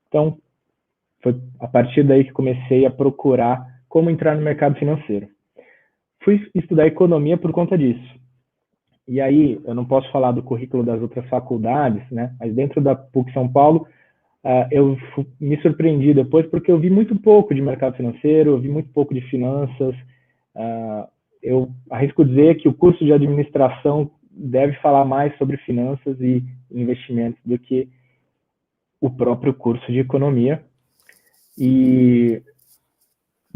Então, foi a partir daí que comecei a procurar como entrar no mercado financeiro. Fui estudar economia por conta disso. E aí, eu não posso falar do currículo das outras faculdades, né? Mas dentro da PUC São Paulo, eu me surpreendi depois porque eu vi muito pouco de mercado financeiro, eu vi muito pouco de finanças. Eu arrisco dizer que o curso de administração deve falar mais sobre finanças e investimentos do que o próprio curso de economia. E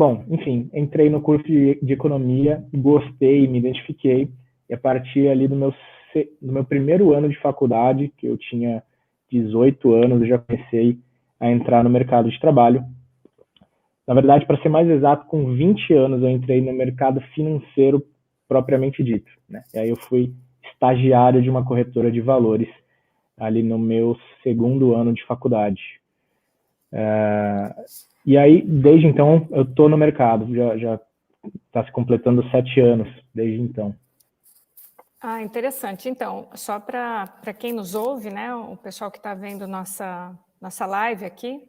Bom, enfim, entrei no curso de economia, gostei, me identifiquei, e a partir ali do meu primeiro ano de faculdade, que eu tinha 18 anos, eu já comecei a entrar no mercado de trabalho. Na verdade, para ser mais exato, com 20 anos eu entrei no mercado financeiro propriamente dito, né? E aí eu fui estagiário de uma corretora de valores ali no meu segundo ano de faculdade. E aí, desde então, eu estou no mercado, já está se completando 7 anos desde então. Ah, interessante. Então, só para quem nos ouve, né, o pessoal que está vendo nossa live aqui,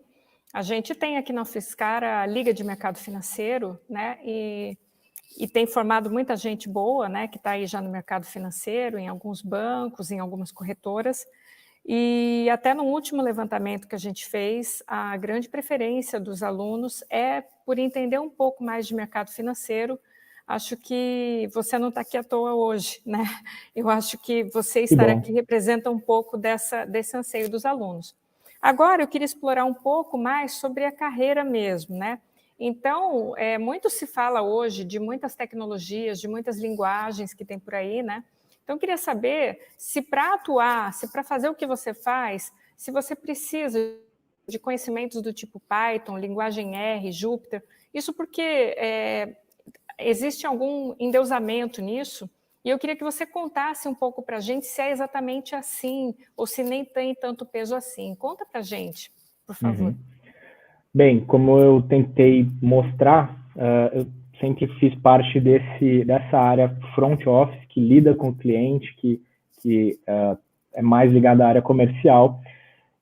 a gente tem aqui na UFSCar a Liga de Mercado Financeiro, né, e tem formado muita gente boa, né, que está aí já no mercado financeiro, em alguns bancos, em algumas corretoras, e até no último levantamento que a gente fez, a grande preferência dos alunos é por entender um pouco mais de mercado financeiro. Acho que você não está aqui à toa hoje, né? Eu acho que você estar aqui representa um pouco desse anseio dos alunos. Agora, eu queria explorar um pouco mais sobre a carreira mesmo, né? Então, muito se fala hoje de muitas tecnologias, de muitas linguagens que tem por aí, né? Então, eu queria saber se para atuar, se para fazer o que você faz, se você precisa de conhecimentos do tipo Python, linguagem R, Jupyter, isso porque existe algum endeusamento nisso? E eu queria que você contasse um pouco para a gente se é exatamente assim, ou se nem tem tanto peso assim. Conta para a gente, por favor. Bem, como eu tentei mostrar, eu sempre fiz parte dessa área front office, que lida com o cliente, que é mais ligada à área comercial.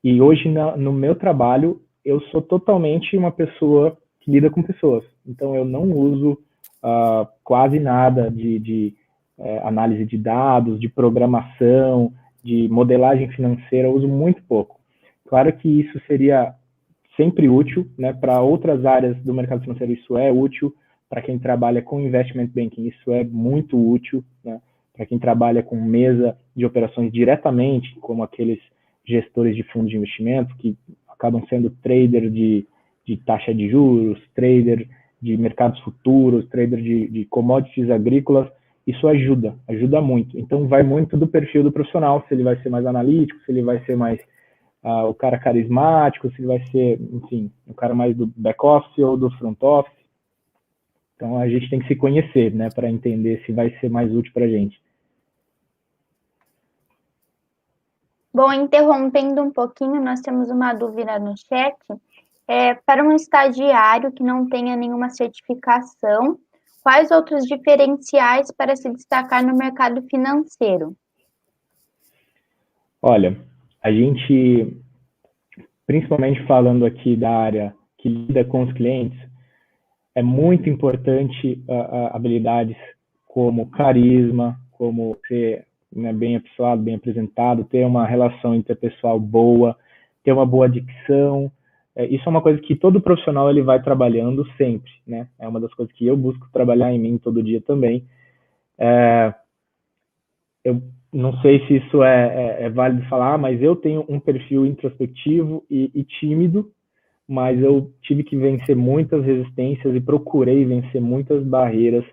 E hoje, no meu trabalho, eu sou totalmente uma pessoa que lida com pessoas. Então, eu não uso quase nada de análise de dados, de programação, de modelagem financeira, eu uso muito pouco. Claro que isso seria sempre útil, né? Para outras áreas do mercado financeiro isso é útil, para quem trabalha com investment banking isso é muito útil, né? Para quem trabalha com mesa de operações diretamente, como aqueles gestores de fundos de investimento que acabam sendo trader de taxa de juros, trader de mercados futuros, trader de commodities agrícolas, isso ajuda muito. Então vai muito do perfil do profissional, se ele vai ser mais analítico, se ele vai ser mais o cara carismático, se ele vai ser, enfim, o cara mais do back-office ou do front-office. Então, a gente tem que se conhecer, né, para entender se vai ser mais útil para a gente. Bom, interrompendo um pouquinho, nós temos uma dúvida no chat. Para um estagiário que não tenha nenhuma certificação, quais outros diferenciais para se destacar no mercado financeiro? Olha, a gente, principalmente falando aqui da área que lida com os clientes, é muito importante habilidades como carisma, como ser, né, bem apessoado, bem apresentado, ter uma relação interpessoal boa, ter uma boa dicção. Isso é uma coisa que todo profissional ele vai trabalhando sempre, né? É uma das coisas que eu busco trabalhar em mim todo dia também. Eu não sei se isso é válido falar, mas eu tenho um perfil introspectivo e tímido, mas eu tive que vencer muitas resistências e procurei vencer muitas barreiras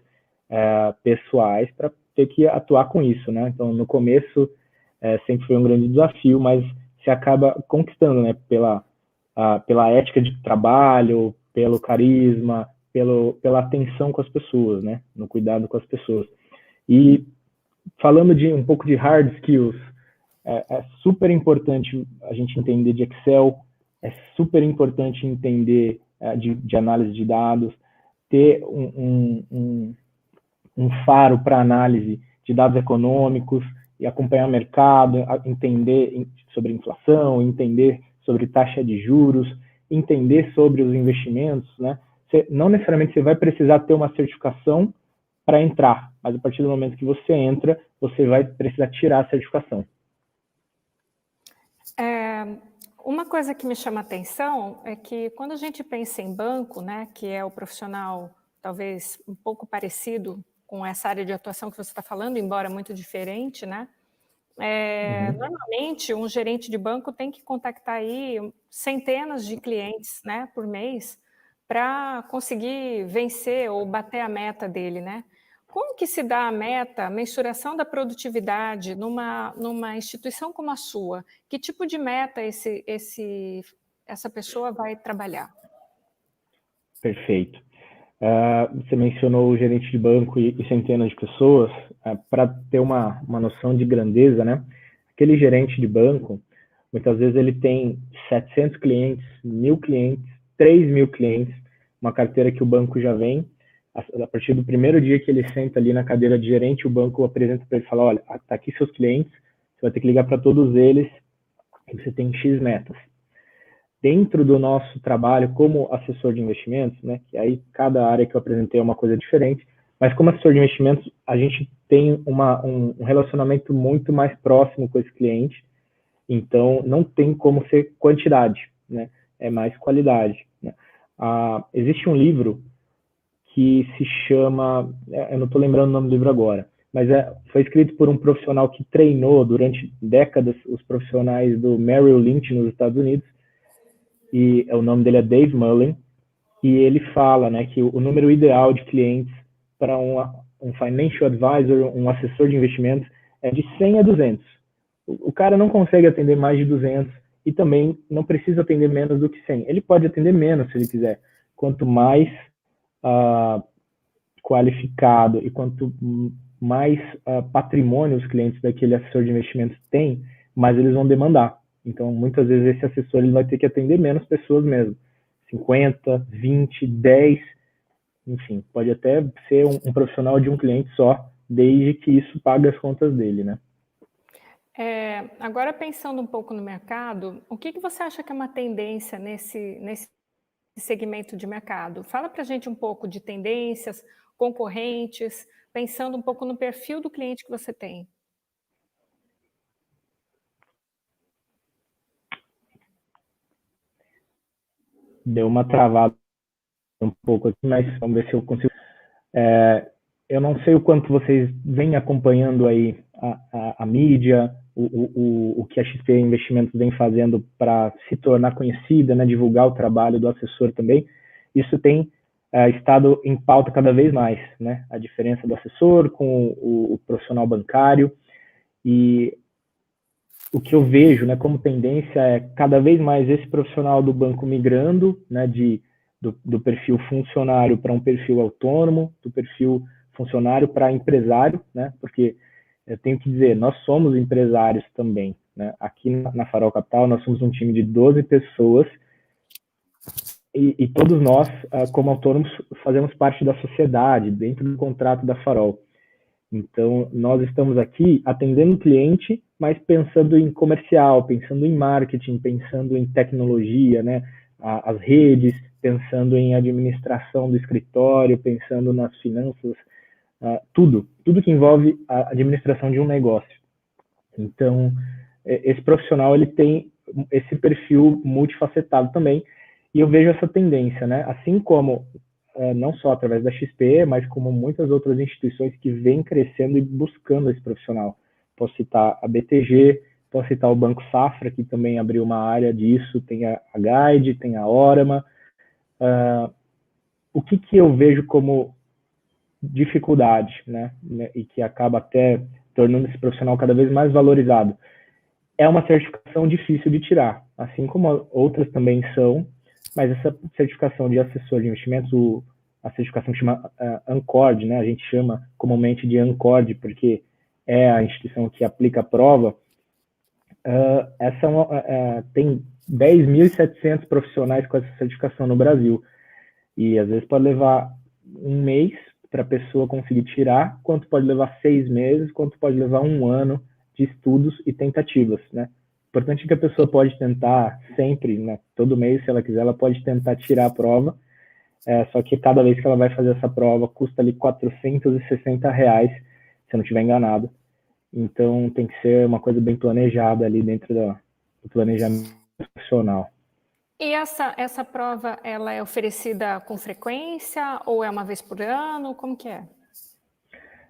pessoais para ter que atuar com isso, né? Então, no começo, sempre foi um grande desafio, mas se acaba conquistando, né? Pela ética de trabalho, pelo carisma, pela atenção com as pessoas, né? No cuidado com as pessoas. E falando de um pouco de hard skills, é super importante a gente entender de Excel, é super importante entender de análise de dados, ter um faro para análise de dados econômicos e acompanhar o mercado, entender sobre inflação, entender sobre taxa de juros, entender sobre os investimentos, né? Não necessariamente você vai precisar ter uma certificação para entrar, mas a partir do momento que você entra, você vai precisar tirar a certificação. Uma coisa que me chama a atenção é que quando a gente pensa em banco, né, que é o profissional talvez um pouco parecido com essa área de atuação que você está falando, embora muito diferente, né? Normalmente, um gerente de banco tem que contactar aí centenas de clientes, né, por mês, para conseguir vencer ou bater a meta dele, né? Como que se dá a meta, a mensuração da produtividade numa instituição como a sua? Que tipo de meta essa pessoa vai trabalhar? Perfeito. Você mencionou o gerente de banco e centenas de pessoas. Para ter uma noção de grandeza, né? Aquele gerente de banco, muitas vezes ele tem 700 clientes, 1.000 clientes, 3.000 clientes, uma carteira que o banco já vem. A partir do primeiro dia que ele senta ali na cadeira de gerente, o banco apresenta para ele e fala, olha, está aqui seus clientes, você vai ter que ligar para todos eles, e você tem X metas. Dentro do nosso trabalho como assessor de investimentos, né, que aí cada área que eu apresentei é uma coisa diferente, mas como assessor de investimentos, a gente tem um relacionamento muito mais próximo com esse cliente, então não tem como ser quantidade, né, é mais qualidade, né. Existe um livro que se chama, eu não estou lembrando o nome do livro agora, mas foi escrito por um profissional que treinou durante décadas os profissionais do Merrill Lynch nos Estados Unidos, e o nome dele é Dave Mullen, e ele fala, né, que o número ideal de clientes para um financial advisor, um assessor de investimentos, é de 100 a 200. O cara não consegue atender mais de 200 e também não precisa atender menos do que 100. Ele pode atender menos se ele quiser. Quanto mais qualificado e quanto mais patrimônio os clientes daquele assessor de investimentos têm, mais eles vão demandar. Então, muitas vezes, esse assessor ele vai ter que atender menos pessoas mesmo. 50, 20, 10, enfim, pode até ser um profissional de um cliente só, desde que isso pague as contas dele, né? Agora, pensando um pouco no mercado, o que você acha que é uma tendência nesse segmento de mercado? Fala para a gente um pouco de tendências, concorrentes, pensando um pouco no perfil do cliente que você tem. Deu uma travada um pouco aqui, mas vamos ver se eu consigo. Eu não sei o quanto vocês vêm acompanhando aí a mídia, o que a XP Investimentos vem fazendo para se tornar conhecida, né, divulgar o trabalho do assessor também. Isso tem estado em pauta cada vez mais, né? A diferença do assessor com o profissional bancário. E o que eu vejo, né, como tendência é cada vez mais esse profissional do banco migrando, né, do perfil funcionário para um perfil autônomo, do perfil funcionário para empresário, né, porque eu tenho que dizer, nós somos empresários também, né, aqui na Farol Capital nós somos um time de 12 pessoas e todos nós, como autônomos, fazemos parte da sociedade, dentro do contrato da Farol. Então, nós estamos aqui atendendo o cliente, mas pensando em comercial, pensando em marketing, pensando em tecnologia, né? As redes, pensando em administração do escritório, pensando nas finanças, tudo que envolve a administração de um negócio. Então, esse profissional ele tem esse perfil multifacetado também, e eu vejo essa tendência, né? Assim como não só através da XP, mas como muitas outras instituições que vêm crescendo e buscando esse profissional. Posso citar a BTG, posso citar o Banco Safra, que também abriu uma área disso, tem a Guide, tem a Orama. O que eu vejo como dificuldade, né, e que acaba até tornando esse profissional cada vez mais valorizado, é uma certificação difícil de tirar, assim como outras também são, mas essa certificação de assessor de investimentos, a certificação que chama ANCORD, né, a gente chama comumente de ANCORD, porque é a instituição que aplica a prova, tem 10.700 profissionais com essa certificação no Brasil, e às vezes pode levar um mês para a pessoa conseguir tirar, quanto pode levar 6 meses, quanto pode levar 1 ano de estudos e tentativas, né? O importante é que a pessoa pode tentar sempre, né? Todo mês, se ela quiser, ela pode tentar tirar a prova, só que cada vez que ela vai fazer essa prova, custa ali R$460, se eu não estiver enganado. Então, tem que ser uma coisa bem planejada ali dentro do planejamento profissional. E essa prova, ela é oferecida com frequência ou é uma vez por ano? Como que é?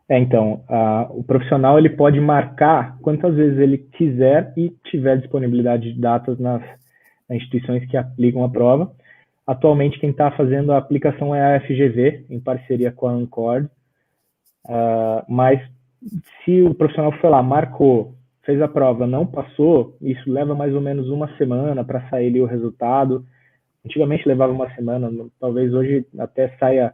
Então, o profissional ele pode marcar quantas vezes ele quiser e tiver disponibilidade de datas nas instituições que aplicam a prova. Atualmente, quem está fazendo a aplicação é a FGV, em parceria com a Ancord. Mas se o profissional foi lá, marcou, fez a prova, não passou, isso leva mais ou menos uma semana para sair ali o resultado. Antigamente levava uma semana, talvez hoje até saia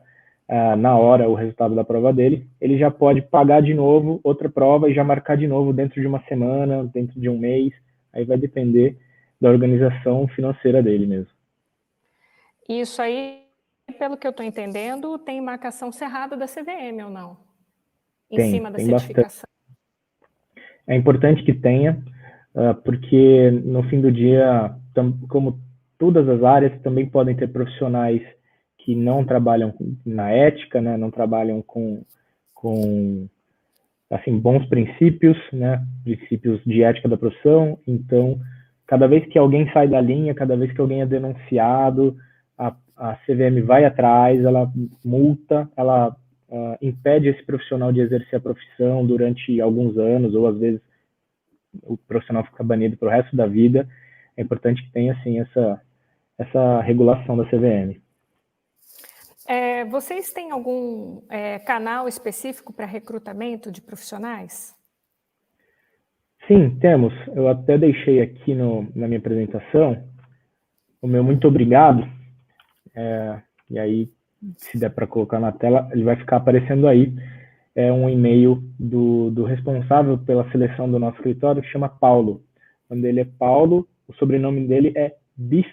na hora o resultado da prova dele. Ele já pode pagar de novo outra prova e já marcar de novo dentro de uma semana, dentro de um mês. Aí vai depender da organização financeira dele mesmo. Isso aí, pelo que eu estou entendendo, tem marcação cerrada da CVM ou não? Em cima da certificação. Bastante. É importante que tenha, porque no fim do dia, como todas as áreas, também podem ter profissionais que não trabalham na ética, né, não trabalham com assim, bons princípios, né, princípios de ética da profissão. Então, cada vez que alguém sai da linha, cada vez que alguém é denunciado, a CVM vai atrás, ela multa, ela impede esse profissional de exercer a profissão durante alguns anos, ou às vezes o profissional fica banido para o resto da vida. É importante que tenha, assim, essa regulação da CVM. Vocês têm algum canal específico para recrutamento de profissionais? Sim, temos. Eu até deixei aqui na minha apresentação o meu muito obrigado. E aí, se der para colocar na tela, ele vai ficar aparecendo aí. É um e-mail do responsável pela seleção do nosso escritório, que chama Paulo. O nome dele é Paulo, o sobrenome dele é Biff,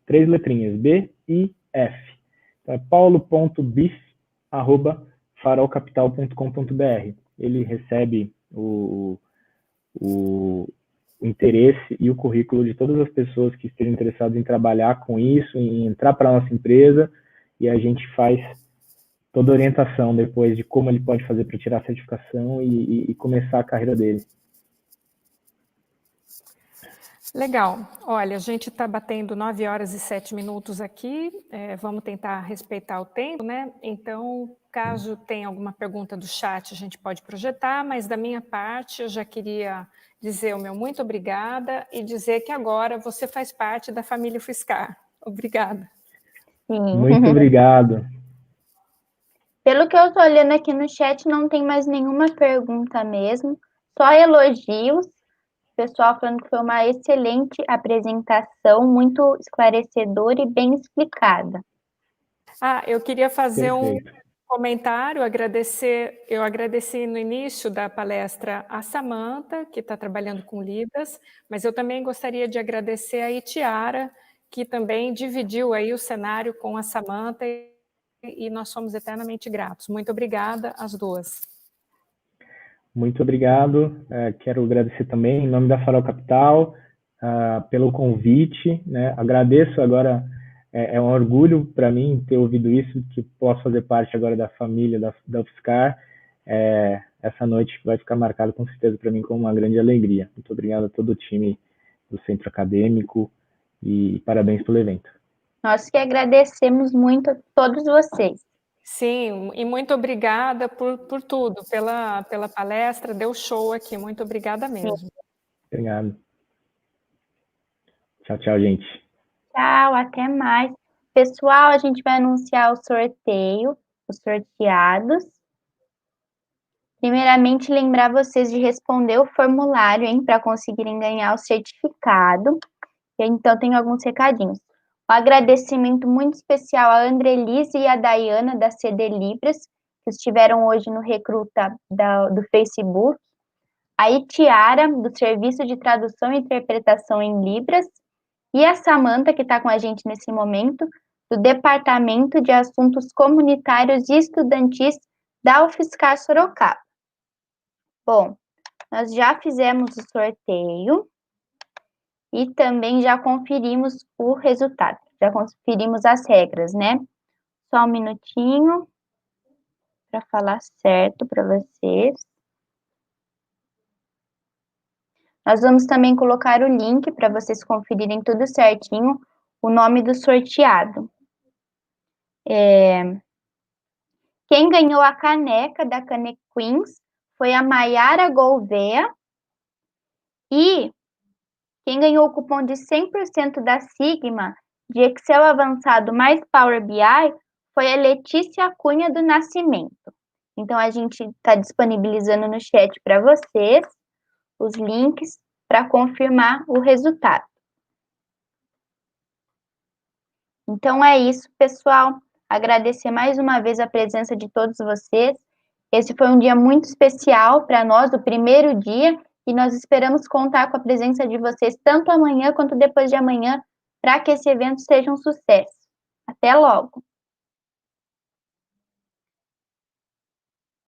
3 letrinhas, B-I-F. Então é paulo.biff@farolcapital.com.br. Ele recebe o interesse e o currículo de todas as pessoas que estejam interessadas em trabalhar com isso, em entrar para a nossa empresa, e a gente faz toda a orientação depois de como ele pode fazer para tirar a certificação e começar a carreira dele. Legal. Olha, a gente está batendo 9 horas e 7 minutos aqui, vamos tentar respeitar o tempo, né? Então, caso tenha alguma pergunta do chat, a gente pode projetar, mas da minha parte, eu já queria dizer o meu muito obrigada e dizer que agora você faz parte da família UFSCar. Obrigada. Sim. Muito obrigado. Pelo que eu estou olhando aqui no chat, não tem mais nenhuma pergunta mesmo, só elogios. O pessoal falando que foi uma excelente apresentação, muito esclarecedora e bem explicada. Eu queria fazer Perfeito. um comentário, eu agradeci no início da palestra a Samantha, que está trabalhando com Libras, mas eu também gostaria de agradecer a Itiara, que também dividiu aí o cenário com a Samantha, e nós somos eternamente gratos. Muito obrigada às duas. Muito obrigado. Quero agradecer também, em nome da Farol Capital, pelo convite, né? Agradeço agora, é um orgulho para mim ter ouvido isso, que posso fazer parte agora da família da UFSCar. Essa noite vai ficar marcada com certeza para mim como uma grande alegria. Muito obrigado a todo o time do Centro Acadêmico e parabéns pelo evento. Nós que agradecemos muito a todos vocês. Sim, e muito obrigada por tudo, pela palestra, deu show aqui, muito obrigada mesmo. Obrigado. Tchau, tchau, gente. Tchau, até mais. Pessoal, a gente vai anunciar o sorteio, os sorteados. Primeiramente, lembrar vocês de responder o formulário, hein, para conseguirem ganhar o certificado. Então, tem alguns recadinhos. Um agradecimento muito especial a Andrelise e a Dayana, da CD Libras, que estiveram hoje no Recruta do Facebook. A Itiara, do Serviço de Tradução e Interpretação em Libras. E a Samantha, que está com a gente nesse momento, do Departamento de Assuntos Comunitários e Estudantis da UFSCar Sorocaba. Bom, nós já fizemos o sorteio e também já conferimos o resultado, já conferimos as regras, né? Só um minutinho para falar certo para vocês. Nós vamos também colocar o link para vocês conferirem tudo certinho, o nome do sorteado. Quem ganhou a caneca da Cane Queens foi a Maiara Gouveia. E quem ganhou o cupom de 100% da Sigma de Excel avançado mais Power BI foi a Letícia Cunha do Nascimento. Então, a gente está disponibilizando no chat para vocês os links para confirmar o resultado. Então, é isso, pessoal. Agradecer mais uma vez a presença de todos vocês. Esse foi um dia muito especial para nós, o primeiro dia, e nós esperamos contar com a presença de vocês tanto amanhã quanto depois de amanhã, para que esse evento seja um sucesso. Até logo!